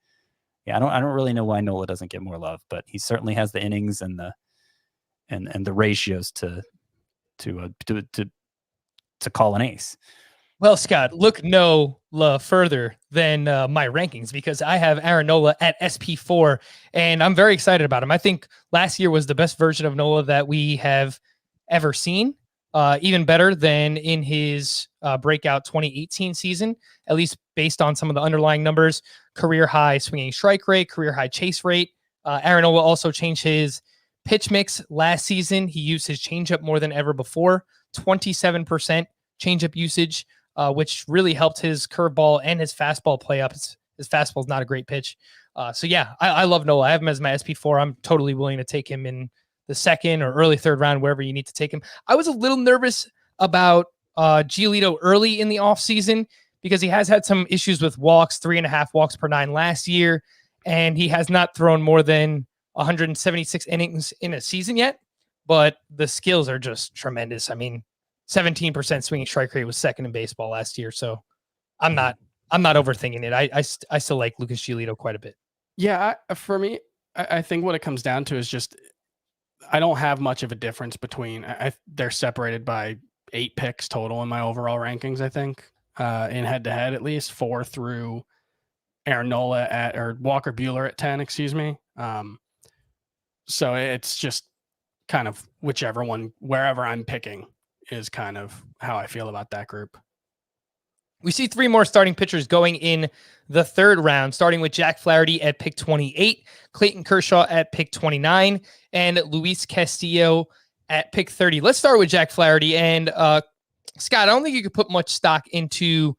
Yeah, I don't really know why Nola doesn't get more love, but he certainly has the innings and the ratios to call an ace. Well, Scott, look no further than my rankings, because I have Aaron Nola at SP4, and I'm very excited about him. I think last year was the best version of Nola that we have ever seen, even better than in his breakout 2018 season, at least based on some of the underlying numbers. Career high swinging strike rate, career high chase rate. Aaron Nola also changed his pitch mix last season. He used his changeup more than ever before, 27% changeup usage, which really helped his curveball and his fastball play up. His fastball is not a great pitch. So yeah, I love Nola. I have him as my SP4. I'm totally willing to take him in the second or early third round, wherever you need to take him. I was a little nervous about Giolito early in the offseason because he has had some issues with walks, 3.5 walks per 9 last year, and he has not thrown more than 176 innings in a season yet, but the skills are just tremendous. I mean, 17% swinging strike rate was second in baseball last year. So I'm not overthinking it. I still like Lucas Giolito quite a bit. Yeah. For me, I think what it comes down to is just, I don't have much of a difference between, they're separated by 8 picks total in my overall rankings. I think in head to head, at least 4 through Aaron Nola or Walker Buehler at 10, excuse me. So it's just kind of whichever one, wherever I'm picking, is kind of how I feel about that group. We see 3 more starting pitchers going in the third round, starting with Jack Flaherty at pick 28, Clayton Kershaw at pick 29, and Luis Castillo at pick 30. Let's start with Jack Flaherty. And Scott, I don't think you could put much stock into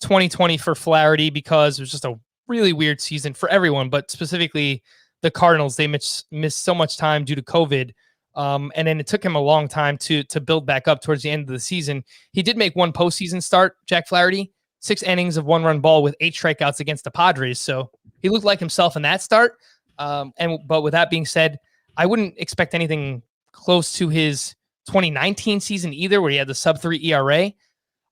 2020 for Flaherty because it was just a really weird season for everyone, but specifically the Cardinals. They missed so much time due to COVID. And then it took him a long time to build back up towards the end of the season. He did make 1 postseason start, Jack Flaherty, 6 innings of 1-run ball with 8 strikeouts against the Padres. So he looked like himself in that start. But with that being said, I wouldn't expect anything close to his 2019 season either, where he had the sub-3 ERA.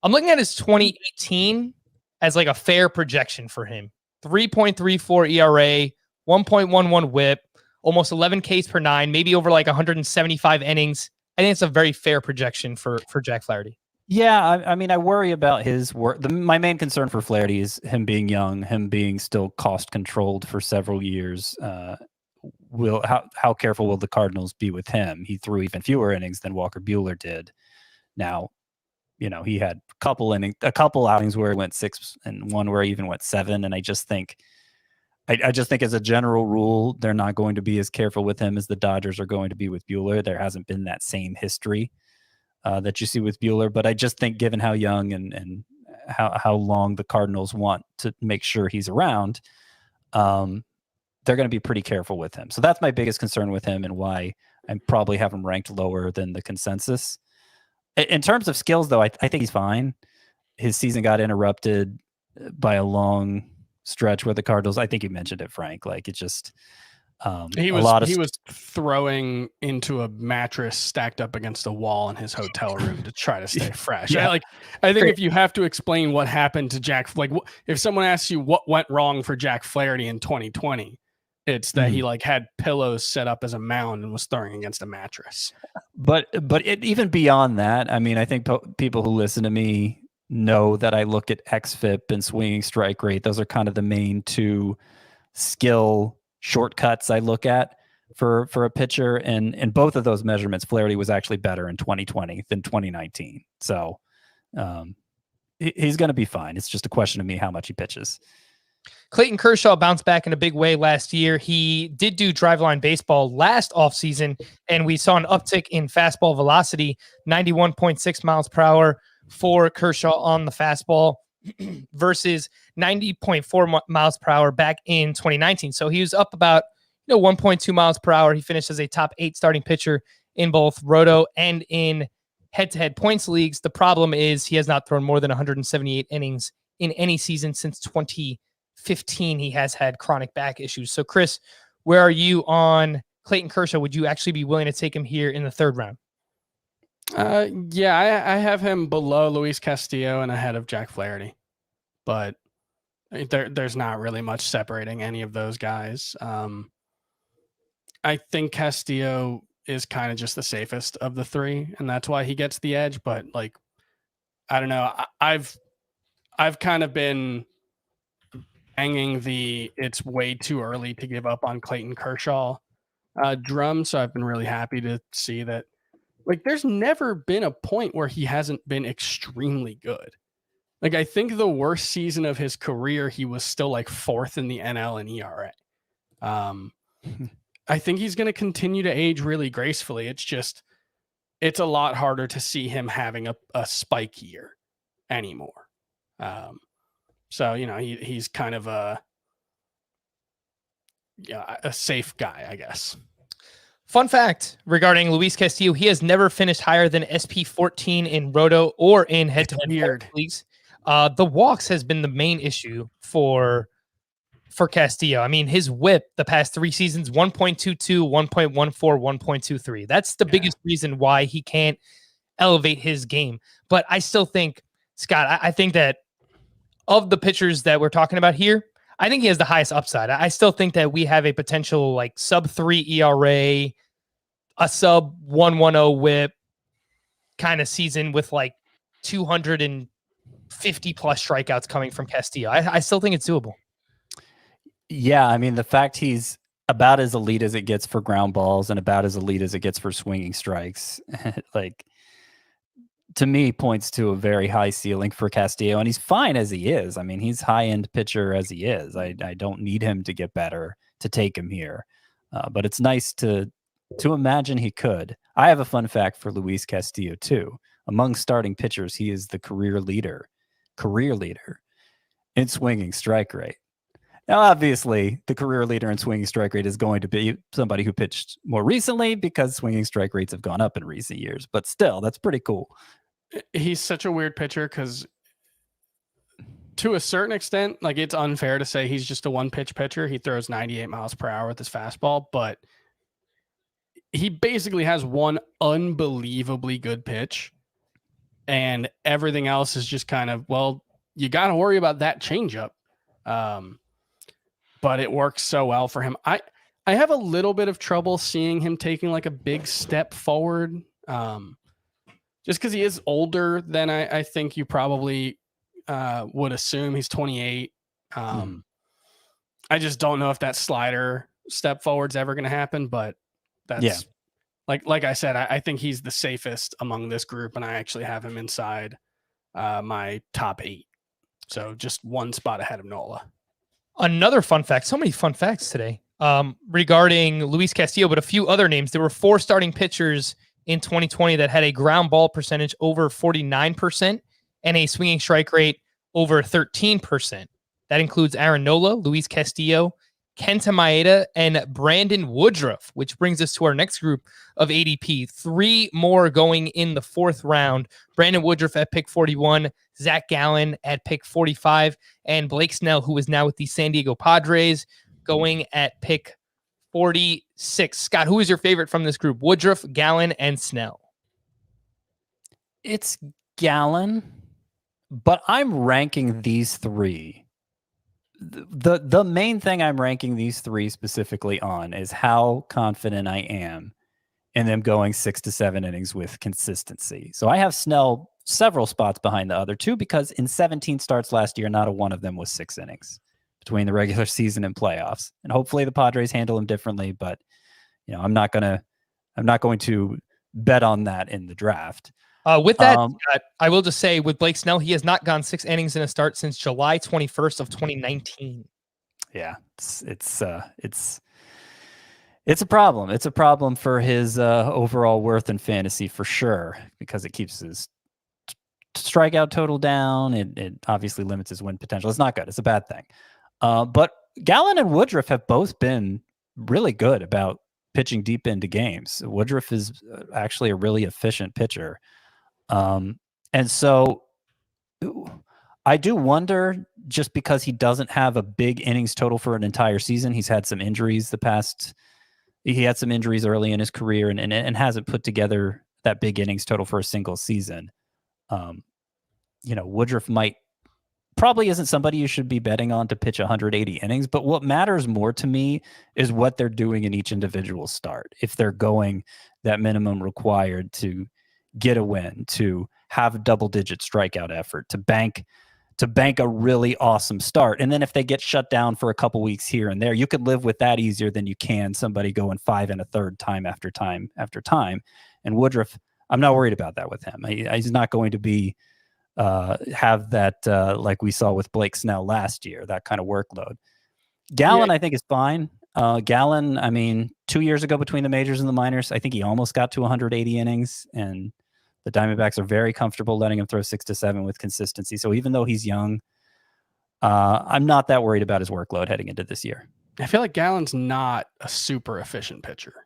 I'm looking at his 2018 as like a fair projection for him. 3.34 ERA, 1.11 whip, almost 11 Ks per nine, maybe over like 175 innings. I think it's a very fair projection for Jack Flaherty. Yeah, I mean, I worry about his work. My main concern for Flaherty is him being young, him being still cost controlled for several years. How careful will the Cardinals be with him? He threw even fewer innings than Walker Buehler did. Now, he had a couple outings where he went 6 and one where he even went 7. And I just think as a general rule, they're not going to be as careful with him as the Dodgers are going to be with Buehler. There hasn't been that same history that you see with Buehler, but I just think given how young and how long the Cardinals want to make sure he's around, they're going to be pretty careful with him. So that's my biggest concern with him and why I probably have him ranked lower than the consensus. In terms of skills, though, I think he's fine. His season got interrupted by a long stretch where the Cardinals, I think you mentioned it, Frank, like it just he was throwing into a mattress stacked up against a wall in his hotel room to try to stay fresh. Yeah. I think if you have to explain what happened to Jack, like if someone asks you what went wrong for Jack Flaherty in 2020, it's that he had pillows set up as a mound and was throwing against a mattress. But even beyond that, I mean, I think people who listen to me know that I look at xFIP and swinging strike rate. Those are kind of the main two skill shortcuts I look at for a pitcher, and in both of those measurements, Flaherty was actually better in 2020 than 2019. So he's going to be fine. It's just a question of me how much he pitches. Clayton Kershaw bounced back in a big way last year. He did do driveline baseball last offseason, and we saw an uptick in fastball velocity, 91.6 miles per hour for Kershaw on the fastball versus 90.4 miles per hour back in 2019. So he was up about 1.2 miles per hour. He finished as a top 8 starting pitcher in both roto and in head-to-head points leagues. The problem is he has not thrown more than 178 innings in any season since 2015. He has had chronic back issues. So Chris, where are you on Clayton Kershaw? Would you actually be willing to take him here in the 3rd round? Yeah, I have him below Luis Castillo and ahead of Jack Flaherty, but there's not really much separating any of those guys. I think Castillo is kind of just the safest of the 3, and that's why he gets the edge. But I don't know. I've kind of been banging it's way too early to give up on Clayton Kershaw drum. So I've been really happy to see that. There's never been a point where he hasn't been extremely good. I think the worst season of his career, he was still 4th in the NL in ERA. I think he's going to continue to age really gracefully. It's a lot harder to see him having a spike year anymore. So, he's kind of a safe guy, I guess. Fun fact regarding Luis Castillo, he has never finished higher than SP 14 in roto or in head-to-head leagues. The walks has been the main issue for Castillo. I mean, his whip the past 3 seasons, 1.22, 1.14, 1.23. That's the biggest reason why he can't elevate his game. But I still think, Scott, I think that of the pitchers that we're talking about here, I think he has the highest upside. I still think that we have a potential sub 3 ERA, a sub 1.10 whip kind of season with 250 plus strikeouts coming from Castillo. I still think it's doable. Yeah, I mean, the fact he's about as elite as it gets for ground balls and about as elite as it gets for swinging strikes, to me, points to a very high ceiling for Castillo, and he's fine as he is. I mean, he's high-end pitcher as he is. I don't need him to get better to take him here, but it's nice to imagine he could. I have a fun fact for Luis Castillo, too. Among starting pitchers, he is the career leader in swinging strike rate. Now, obviously, the career leader in swinging strike rate is going to be somebody who pitched more recently because swinging strike rates have gone up in recent years. But still, that's pretty cool. He's such a weird pitcher because to a certain extent, it's unfair to say he's just a one-pitch pitcher. He throws 98 miles per hour with his fastball, but he basically has one unbelievably good pitch, and everything else is just kind of, you got to worry about that changeup. But it works so well for him. I have a little bit of trouble seeing him taking like a big step forward. Just because he is older than I think you probably would assume. He's 28. I just don't know if that slider step forward's ever going to happen, but that's like I said, I think he's the safest among this group, and I actually have him inside my top 8. So just one spot ahead of Nola. Another fun fact, so many fun facts today regarding Luis Castillo, but a few other names. There were 4 starting pitchers in 2020 that had a ground ball percentage over 49% and a swinging strike rate over 13%. That includes Aaron Nola, Luis Castillo, Kenta Maeda, and Brandon Woodruff, which brings us to our next group of ADP. 3 more going in the 4th round. Brandon Woodruff at pick 41, Zach Gallen at pick 45, and Blake Snell, who is now with the San Diego Padres, going at pick 46. Scott, who is your favorite from this group? Woodruff, Gallen, and Snell. It's Gallen, but I'm ranking these 3. The main thing I'm ranking these 3 specifically on is how confident I am in them going 6 to 7 innings with consistency. So I have Snell several spots behind the other 2 because in 17 starts last year, not a one of them was 6 innings between the regular season and playoffs. And hopefully the Padres handle him differently, but I'm not going to bet on that in the draft. With that, Scott, I will just say with Blake Snell, he has not gone 6 innings in a start since July 21st of 2019. Yeah, it's a problem. It's a problem for his overall worth in fantasy for sure, because it keeps his strikeout total down. It obviously limits his win potential. It's not good. It's a bad thing. But Gallen and Woodruff have both been really good about pitching deep into games. Woodruff is actually a really efficient pitcher. And so I do wonder, just because he doesn't have a big innings total for an entire season. He's had some injuries he had some injuries early in his career and hasn't put together that big innings total for a single season. Woodruff probably isn't somebody you should be betting on to pitch 180 innings, but what matters more to me is what they're doing in each individual start. If they're going that minimum required to get a win, to have a double-digit strikeout effort, to bank a really awesome start. And then if they get shut down for a couple weeks here and there, you could live with that easier than you can somebody going 5 1/3 time after time after time. And Woodruff, I'm not worried about that with him. He's not going to be have that like we saw with Blake Snell last year, that kind of workload. Gallen, I think, is fine. Gallen, 2 years ago between the majors and the minors, I think he almost got to 180 innings, and the Diamondbacks are very comfortable letting him throw 6 to 7 with consistency. So even though he's young, I'm not that worried about his workload heading into this year. I feel like Gallen's not a super efficient pitcher.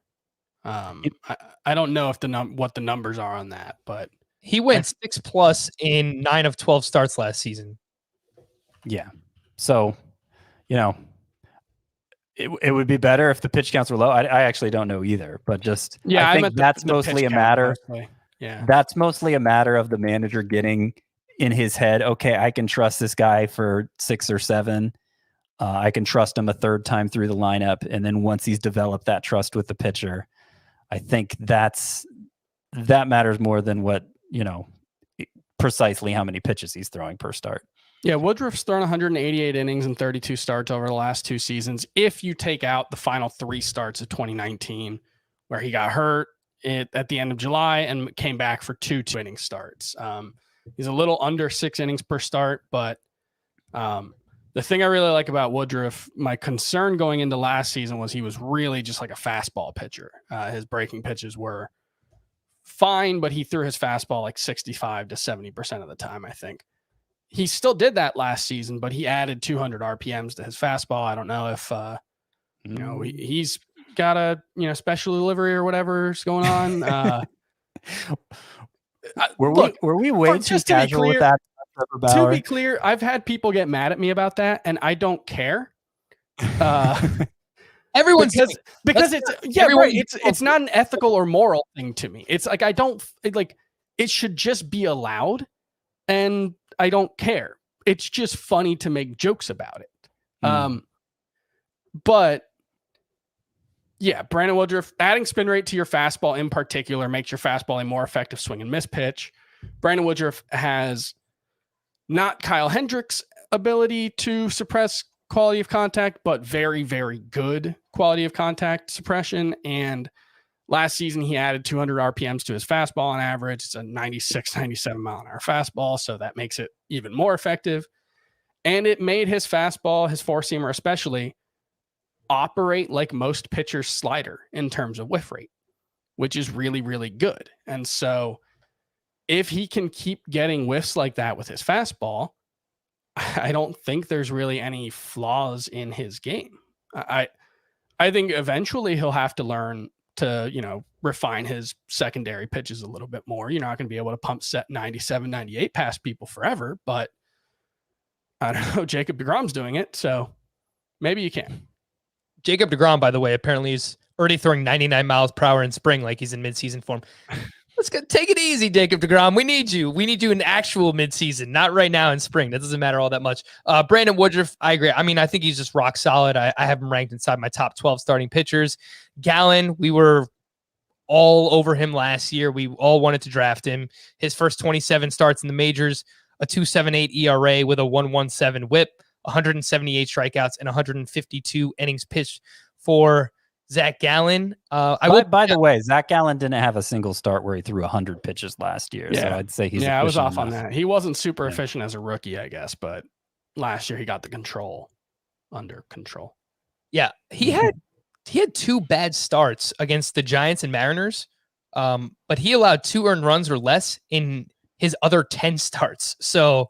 I don't know if what the numbers are on that, but he went 6+ in 9 of 12 starts last season. Yeah. So, it would be better if the pitch counts were low. I actually don't know either, but just, I think that's mostly a matter. Yeah. That's mostly a matter of the manager getting in his head, okay, I can trust this guy for 6 or 7. I can trust him a 3rd time through the lineup. And then once he's developed that trust with the pitcher, I think that matters more than what, precisely how many pitches he's throwing per start. Yeah, Woodruff's thrown 188 innings and 32 starts over the last 2 seasons. If you take out the final 3 starts of 2019, where he got hurt at the end of July and came back for 2 inning starts. He's a little under 6 innings per start, but the thing I really like about Woodruff, my concern going into last season was he was really just like a fastball pitcher. His breaking pitches were fine, but he threw his fastball like 65 to 70% of the time, I think. He still did that last season, but he added 200 RPMs to his fastball. I don't know if, he's got a, special delivery or whatever's going on. Were we way too casual with that? To be clear, I've had people get mad at me about that, and I don't care. Everyone's because it's not an ethical or moral thing to me. It's like it should just be allowed, and I don't care. It's just funny to make jokes about it. But Yeah, Brandon Woodruff, adding spin rate to your fastball in particular makes your fastball a more effective swing and miss pitch. Brandon Woodruff has not Kyle Hendricks' ability to suppress quality of contact, but very, very good quality of contact suppression. And last season, he added 200 RPMs to his fastball on average. It's a 96, 97 mile an hour fastball, so that makes it even more effective. And it made his fastball, his four-seamer especially, operate like most pitchers' slider in terms of whiff rate, which is really, really good. And so if he can keep getting whiffs like that with his fastball, I don't think there's really any flaws in his game. I think eventually he'll have to learn to, refine his secondary pitches a little bit more. You're not going to be able to pump set 97, 98 past people forever, but I don't know. Jacob deGrom's doing it, so maybe you can. Jacob deGrom, by the way, apparently is already throwing 99 miles per hour in spring, like he's in midseason form. Let's go. Take it easy, Jacob deGrom. We need you. We need you in actual midseason, not right now in spring. That doesn't matter all that much. Brandon Woodruff, I agree. I mean, I think he's just rock solid. I have him ranked inside my top 12 starting pitchers. Gallen, we were all over him last year. We all wanted to draft him. His first 27 starts in the majors, a 2.78 ERA with a 1.17 WHIP, 178 strikeouts, and 152 innings pitched for Zach Gallen. By the way, Zach Gallen didn't have a single start where he threw 100 pitches last year. Yeah. So I'd say he's I was off enough. on that. He wasn't super efficient as a rookie, I guess, but last year he got the control under control. Yeah, he had 2 bad starts against the Giants and Mariners, but he allowed 2 earned runs or less in his other 10 starts. So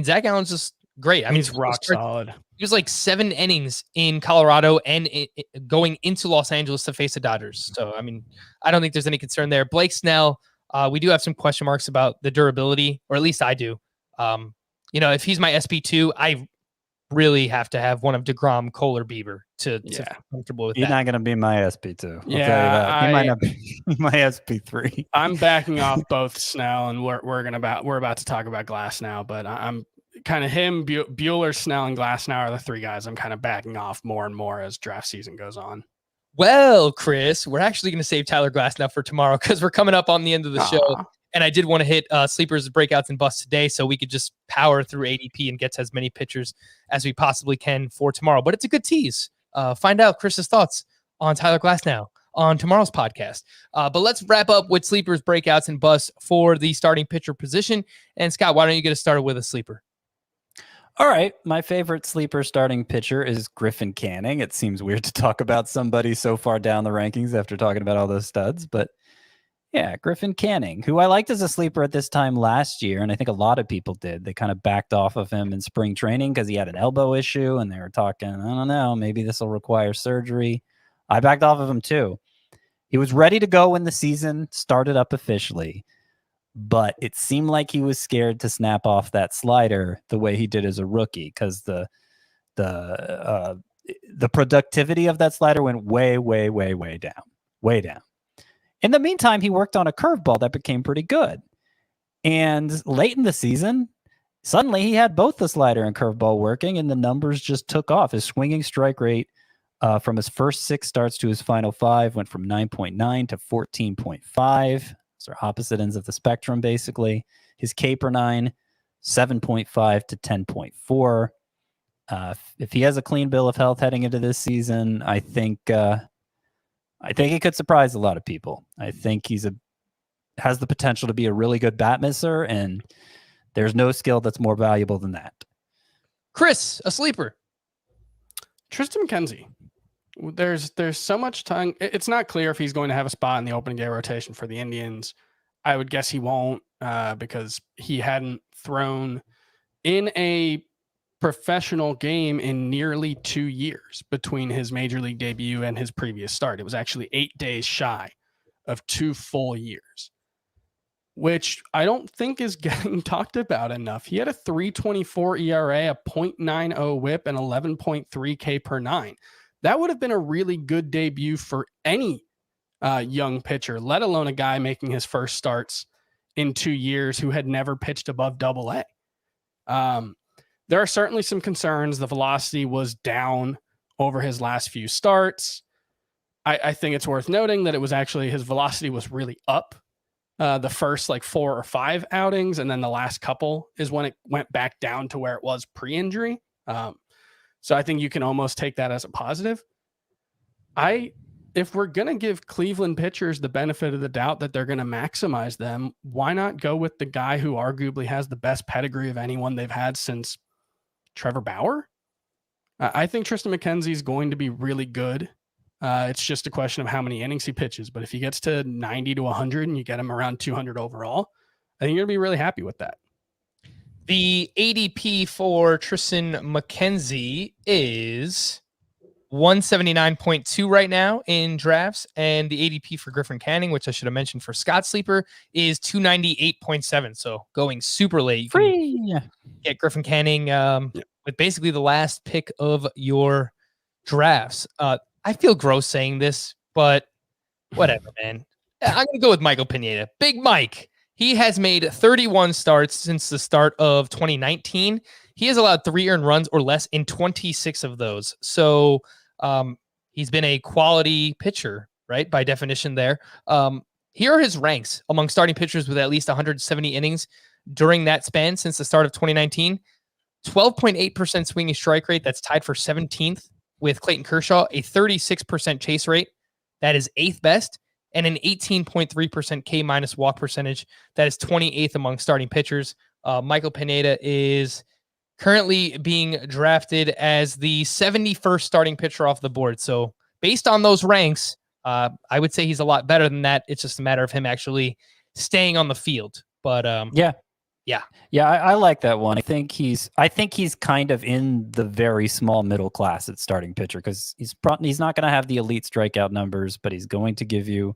Zach Gallen's just great. I mean, he's rock solid. He was like 7 innings in Colorado and going into Los Angeles to face the Dodgers. So, I mean, I don't think there's any concern there. Blake Snell, we do have some question marks about the durability, or at least I do. If he's my SP2, I really have to have one of DeGrom, Cole, or Bieber to feel comfortable with He's that. not going to be my SP2. Yeah, he might not be my SP3. I'm backing off both Snell, and we're about to talk about Glass now, but I'm kind of him, Bueller, Snell, and Glass now are the 3 guys I'm kind of backing off more and more as draft season goes on. Well, Chris, we're actually going to save Tyler Glass now for tomorrow because we're coming up on the end of the show. And I did want to hit sleepers, breakouts, and busts today so we could just power through ADP and get to as many pitchers as we possibly can for tomorrow. But it's a good tease. Find out Chris's thoughts on Tyler Glass now on tomorrow's podcast. But let's wrap up with sleepers, breakouts, and busts for the starting pitcher position. And Scott, why don't you get us started with a sleeper? All right. My favorite sleeper starting pitcher is Griffin Canning. It seems weird to talk about somebody so far down the rankings after talking about all those studs, but yeah, Griffin Canning, who I liked as a sleeper at this time last year, and I think a lot of people did. They kind of backed off of him in spring training because he had an elbow issue, and they were talking, I don't know, maybe this will require surgery. I backed off of him too. He was ready to go when the season started up officially, but it seemed like he was scared to snap off that slider the way he did as a rookie because the productivity of that slider went way down. In the meantime, he worked on a curveball that became pretty good. And late in the season, suddenly he had both the slider and curveball working, and the numbers just took off. His swinging strike rate from his first 6 starts to his final 5 went from 9.9 to 14.5. Those are opposite ends of the spectrum, basically. His K per 9, 7.5 to 10.4. If he has a clean bill of health heading into this season, I think he could surprise a lot of people. I think has the potential to be a really good bat misser, and there's no skill that's more valuable than that. Chris, a sleeper. Tristan McKenzie. There's so much time. It's not clear if he's going to have a spot in the opening day rotation for the Indians. I would guess he won't because he hadn't thrown in a professional game in nearly 2 years between his major league debut and his previous start. It was actually 8 days shy of 2 full years, which I don't think is getting talked about enough. He had a 3.24 ERA, a 0.90 whip, and 11.3 K per 9. That would have been a really good debut for any young pitcher, let alone a guy making his first starts in 2 years who had never pitched above AA. There are certainly some concerns. The velocity was down over his last few starts. I think it's worth noting that it was actually his velocity was really up the first like 4 or 5 outings, and then the last couple is when it went back down to where it was pre-injury. So I think you can almost take that as a positive. If we're going to give Cleveland pitchers the benefit of the doubt that they're going to maximize them, why not go with the guy who arguably has the best pedigree of anyone they've had since Trevor Bauer? I think Tristan McKenzie is going to be really good. It's just a question of how many innings he pitches. But if he gets to 90 to 100 and you get him around 200 overall, I think you're going to be really happy with that. The ADP for Tristan McKenzie is 179.2 right now in drafts, and the ADP for Griffin Canning, which I should have mentioned for Scott Sleeper, is 298.7. So going super late. You Free. get Griffin Canning with basically the last pick of your drafts. I feel gross saying this, but whatever, man. I'm going to go with Michael Pineda. Big Mike. He has made 31 starts since the start of 2019. He has allowed 3 earned runs or less in 26 of those. So he's been a quality pitcher, right? By definition there. Here are his ranks among starting pitchers with at least 170 innings during that span since the start of 2019. 12.8% swinging strike rate. That's tied for 17th with Clayton Kershaw. A 36% chase rate. That is 8th best. And an 18.3% K- walk percentage. That is 28th among starting pitchers. Michael Pineda is currently being drafted as the 71st starting pitcher off the board. So based on those ranks, I would say he's a lot better than that. It's just a matter of him actually staying on the field. But Yeah, I like that one. I think he's kind of in the very small middle class at starting pitcher because he's not going to have the elite strikeout numbers, but he's going to give you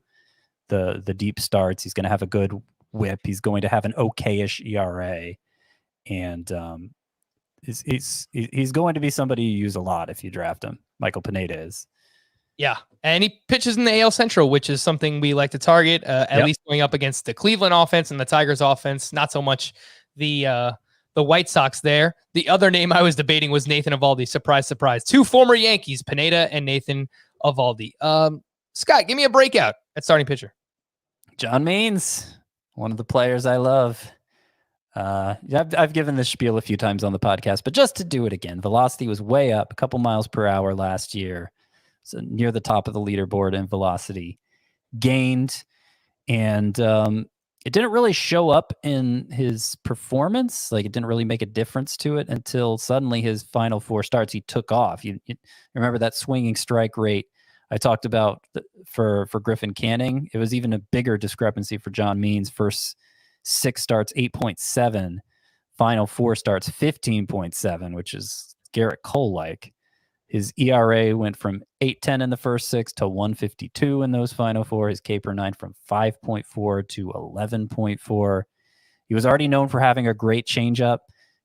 the deep starts. He's going to have a good whip. He's going to have an okayish ERA, and he's going to be somebody you use a lot if you draft him. Michael Pineda is. Yeah, and he pitches in the AL Central, which is something we like to target, at least going up against the Cleveland offense and the Tigers offense. Not so much the White Sox there. The other name I was debating was Nathan Eovaldi. Surprise, surprise. 2 former Yankees, Pineda and Nathan Eovaldi. Scott, give me a breakout at starting pitcher. John Means, one of the players I love. I've given this spiel a few times on the podcast, but just to do it again, velocity was way up, a couple miles per hour last year. So near the top of the leaderboard in velocity gained. And it didn't really show up in his performance. Like it didn't really make a difference to it until suddenly his final 4 starts, he took off. You remember that swinging strike rate I talked about for Griffin Canning? It was even a bigger discrepancy for John Means. First 6 starts, 8.7. Final 4 starts, 15.7, which is Garrett Cole-like. His ERA went from 8.10 in the first 6 to 1.52 in those final 4. His K/9 from 5.4 to 11.4. He was already known for having a great changeup.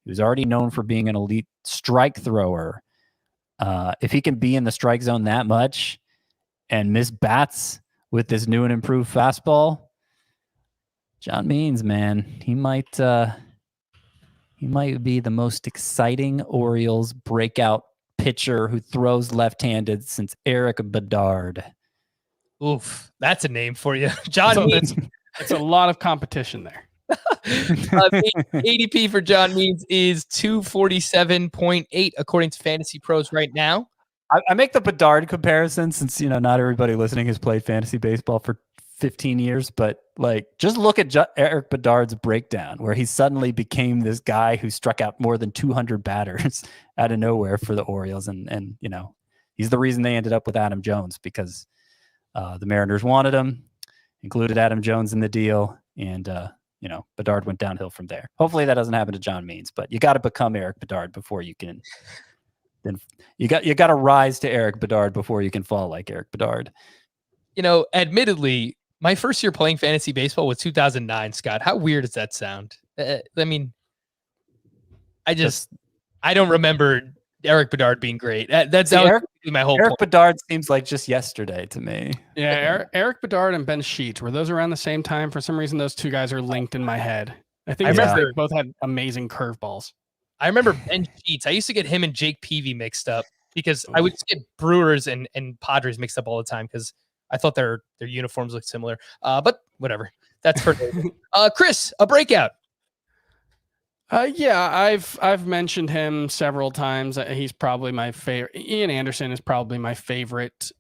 He was already known for being an elite strike thrower. If he can be in the strike zone that much and miss bats with this new and improved fastball, John Means, man, he might be the most exciting Orioles breakout pitcher who throws left-handed since Eric Bedard. Oof, that's a name for you. John Means. It's a lot of competition there. ADP for John Means is 247.8 according to Fantasy Pros right now. I make the Bedard comparison since, not everybody listening has played fantasy baseball for 15 years, but like just look at Eric Bedard's breakdown where he suddenly became this guy who struck out more than 200 batters out of nowhere for the Orioles. And he's the reason they ended up with Adam Jones because the Mariners wanted him, included Adam Jones in the deal. And, Bedard went downhill from there. Hopefully that doesn't happen to John Means, but you got to become Eric Bedard before you can. Then you got to rise to Eric Bedard before you can fall like Eric Bedard. Admittedly, my first year playing fantasy baseball was 2009, Scott. How weird does that sound? I don't remember Eric Bedard being great. That's my whole Eric point. Bedard seems like just yesterday to me. Yeah, Eric Bedard and Ben Sheets, were those around the same time? For some reason, those two guys are linked in my head. I think they both had amazing curveballs. I remember Ben Sheets. I used to get him and Jake Peavy mixed up. because I would just get Brewers and Padres mixed up all the time because I thought their uniforms looked similar. But whatever. That's for Chris, a breakout. Yeah, I've mentioned him several times. He's probably my favorite. Ian Anderson is probably my favorite.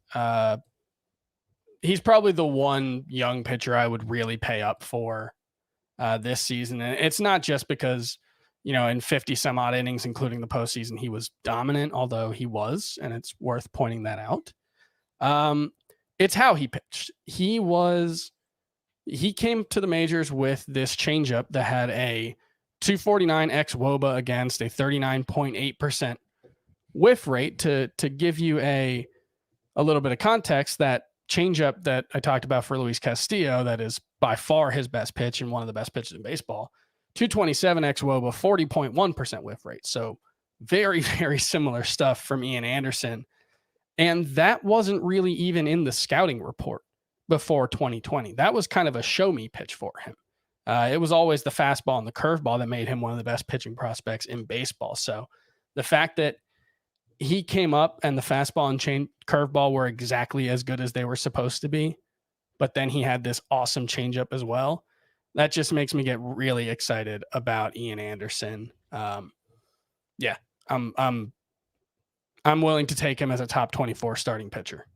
He's probably the one young pitcher I would really pay up for this season. And it's not just because, in 50 some odd innings, including the postseason, he was dominant, although he was, and it's worth pointing that out. It's how he pitched. He came to the majors with this changeup that had a 249 x WOBA against a 39.8% whiff rate. To give you a little bit of context, that changeup that I talked about for Luis Castillo, that is by far his best pitch and one of the best pitches in baseball, 227 x WOBA, 40.1% whiff rate. So very, very similar stuff from Ian Anderson. And that wasn't really even in the scouting report before 2020. That was kind of a show me pitch for him. It was always the fastball and the curveball that made him one of the best pitching prospects in baseball. So the fact that he came up and the fastball and curveball were exactly as good as they were supposed to be, but then he had this awesome changeup as well, that just makes me get really excited about Ian Anderson. Yeah, I'm willing to take him as a top 24 starting pitcher.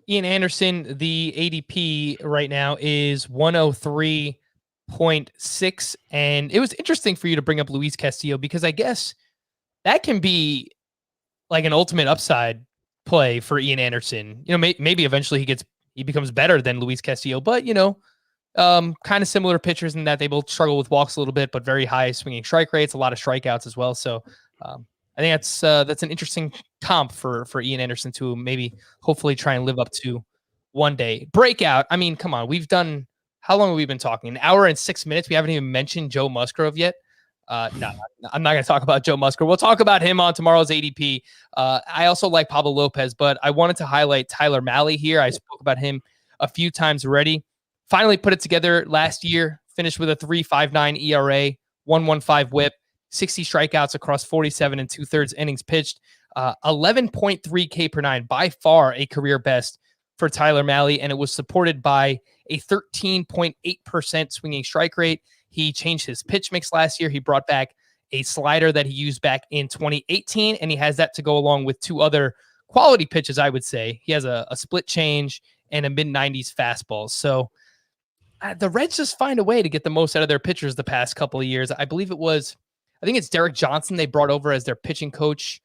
Ian Anderson, the ADP right now is 103.6. And it was interesting for you to bring up Luis Castillo because I guess that can be like an ultimate upside play for Ian Anderson. Maybe eventually he becomes better than Luis Castillo, but kind of similar pitchers in that they both struggle with walks a little bit, but very high swinging strike rates, a lot of strikeouts as well. So I think that's an interesting comp for Ian Anderson to maybe hopefully try and live up to one day. Breakout. I mean, come on. How long have we been talking? An hour and 6 minutes. We haven't even mentioned Joe Musgrove yet. No, I'm not going to talk about Joe Musgrove. We'll talk about him on tomorrow's ADP. I also like Pablo Lopez, but I wanted to highlight Tyler Mahle here. I spoke about him a few times already. Finally put it together last year. Finished with a 3.59 ERA, 1.15 WHIP. 60 strikeouts across 47 and 2/3 innings pitched, 11.3 K per nine, by far a career best for Tyler Mahle, and it was supported by a 13.8% swinging strike rate. He changed his pitch mix last year. He brought back a slider that he used back in 2018, and he has that to go along with two other quality pitches, I would say. He has a split change and a mid-90s fastball. So the Reds just find a way to get the most out of their pitchers the past couple of years. I think it's Derek Johnson they brought over as their pitching coach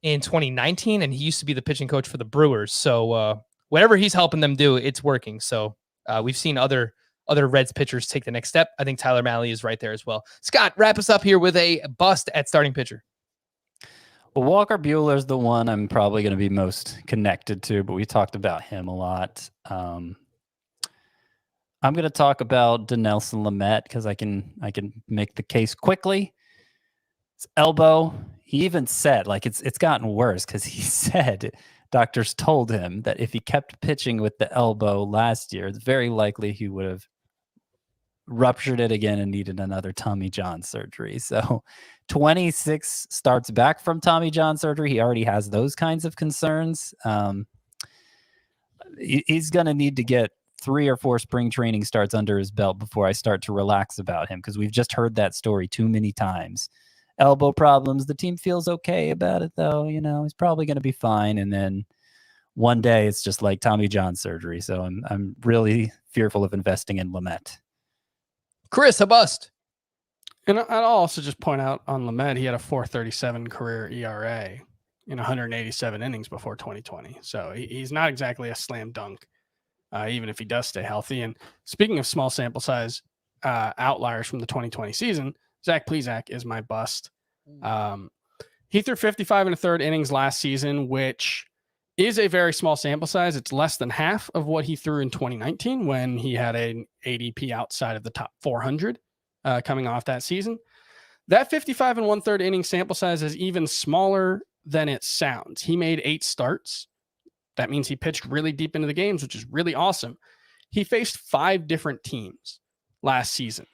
in 2019, and he used to be the pitching coach for the Brewers. So whatever he's helping them do, it's working. So we've seen other Reds pitchers take the next step. I think Tyler Mahle is right there as well. Scott, wrap us up here with a bust at starting pitcher. Well, Walker Buehler is the one I'm probably going to be most connected to, but we talked about him a lot. I'm going to talk about Dinelson Lamet because I can make the case quickly. His elbow, he even said, it's gotten worse because he said doctors told him that if he kept pitching with the elbow last year, it's very likely he would have ruptured it again and needed another Tommy John surgery. So 26 starts back from Tommy John surgery. He already has those kinds of concerns. He's going to need to get 3 or 4 spring training starts under his belt before I start to relax about him because we've just heard that story too many times. Elbow problems. The team feels okay about it, though. He's probably going to be fine. And then one day it's just like Tommy John surgery. So I'm really fearful of investing in Lamet. Chris, a bust. And I'll also just point out on Lamet, he had a 4.37 career ERA in 187 innings before 2020. So he's not exactly a slam dunk, even if he does stay healthy. And speaking of small sample size outliers from the 2020 season, Zach Plesac is my bust. He threw 55 1/3 innings last season, which is a very small sample size. It's less than half of what he threw in 2019 when he had an ADP outside of the top 400 coming off that season. That 55 1/3 inning sample size is even smaller than it sounds. He made 8 starts. That means he pitched really deep into the games, which is really awesome. He faced 5 different teams last season.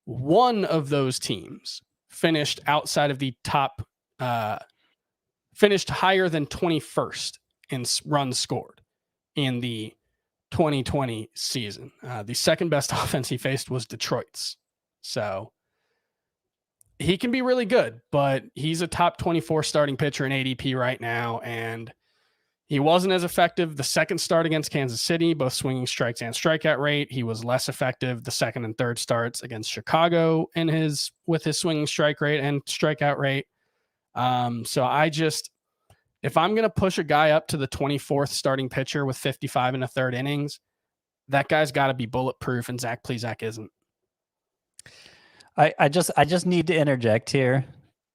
One of those teams finished outside of the top finished higher than 21st in runs scored in the 2020 season. The second best offense he faced was Detroit's. So he can be really good, but he's a top 24 starting pitcher in ADP right now. And he wasn't as effective the second start against Kansas City, both swinging strikes and strikeout rate. He was less effective the second and third starts against Chicago with his swinging strike rate and strikeout rate. If I'm going to push a guy up to the 24th starting pitcher with 55 and a third innings, that guy's got to be bulletproof, and Zach Plesac isn't. I just need to interject here.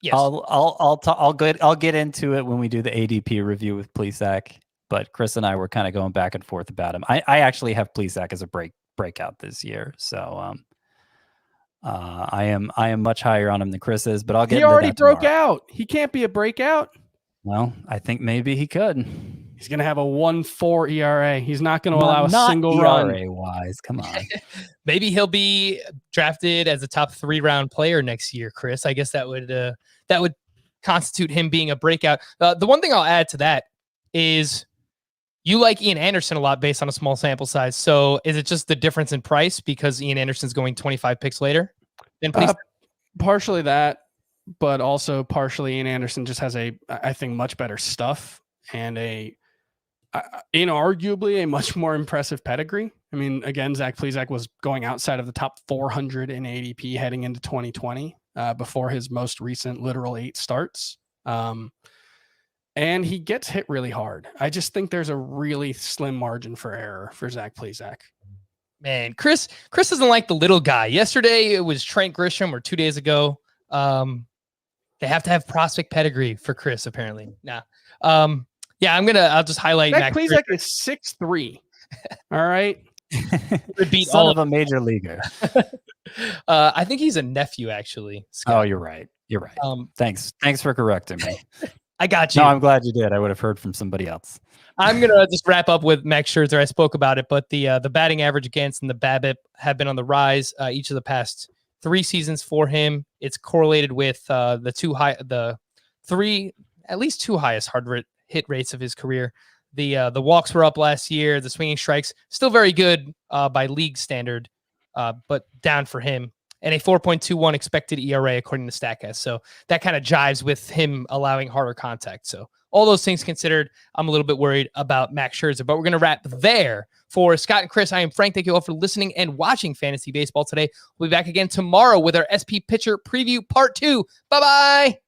Yes. I'll get into it when we do the ADP review with Plesac. But Chris and I were kind of going back and forth about him. I actually have Plesac as a breakout this year, so I am much higher on him than Chris is. But I'll get. He into already that broke tomorrow. out. He can't be a breakout. Well, I think maybe he could. He's going to have a 1.4 ERA. He's not going to allow a single ERA run. wise, come on. Maybe he'll be drafted as a top 3-round player next year, Chris. I guess that would constitute him being a breakout. The one thing I'll add to that is you like Ian Anderson a lot based on a small sample size. So is it just the difference in price because Ian Anderson's going 25 picks later? Then please. Partially that, but also partially Ian Anderson just has I think, much better stuff and inarguably a much more impressive pedigree. I mean, again, Zach Plesac was going outside of the top 400 in ADP heading into 2020 before his most recent literal 8 starts. And he gets hit really hard. I just think there's a really slim margin for error for Zach Plesac. Man, Chris doesn't like the little guy. Yesterday it was Trent Grisham, or 2 days ago. They have to have prospect pedigree for Chris, apparently. Nah. Yeah, I'll just highlight Zach Plesac is 6'3". All right. Beat Son all of a major leaguer. I think he's a nephew, actually. Scott. Oh, you're right. You're right. Thanks for correcting me. I got you. No, I'm glad you did. I would have heard from somebody else. I'm going to just wrap up with Max Scherzer. I spoke about it, but the batting average against and the BABIP have been on the rise each of the past 3 seasons for him. It's correlated with at least 2 highest hard hit rates of his career. The walks were up last year. The swinging strikes still very good by league standard, but down for him. And a 4.21 expected ERA according to StatCast. So that kind of jives with him allowing harder contact. So all those things considered, I'm a little bit worried about Max Scherzer, but we're going to wrap there. For Scott and Chris, I am Frank. Thank you all for listening and watching Fantasy Baseball today. We'll be back again tomorrow with our SP Pitcher Preview Part 2. Bye-bye.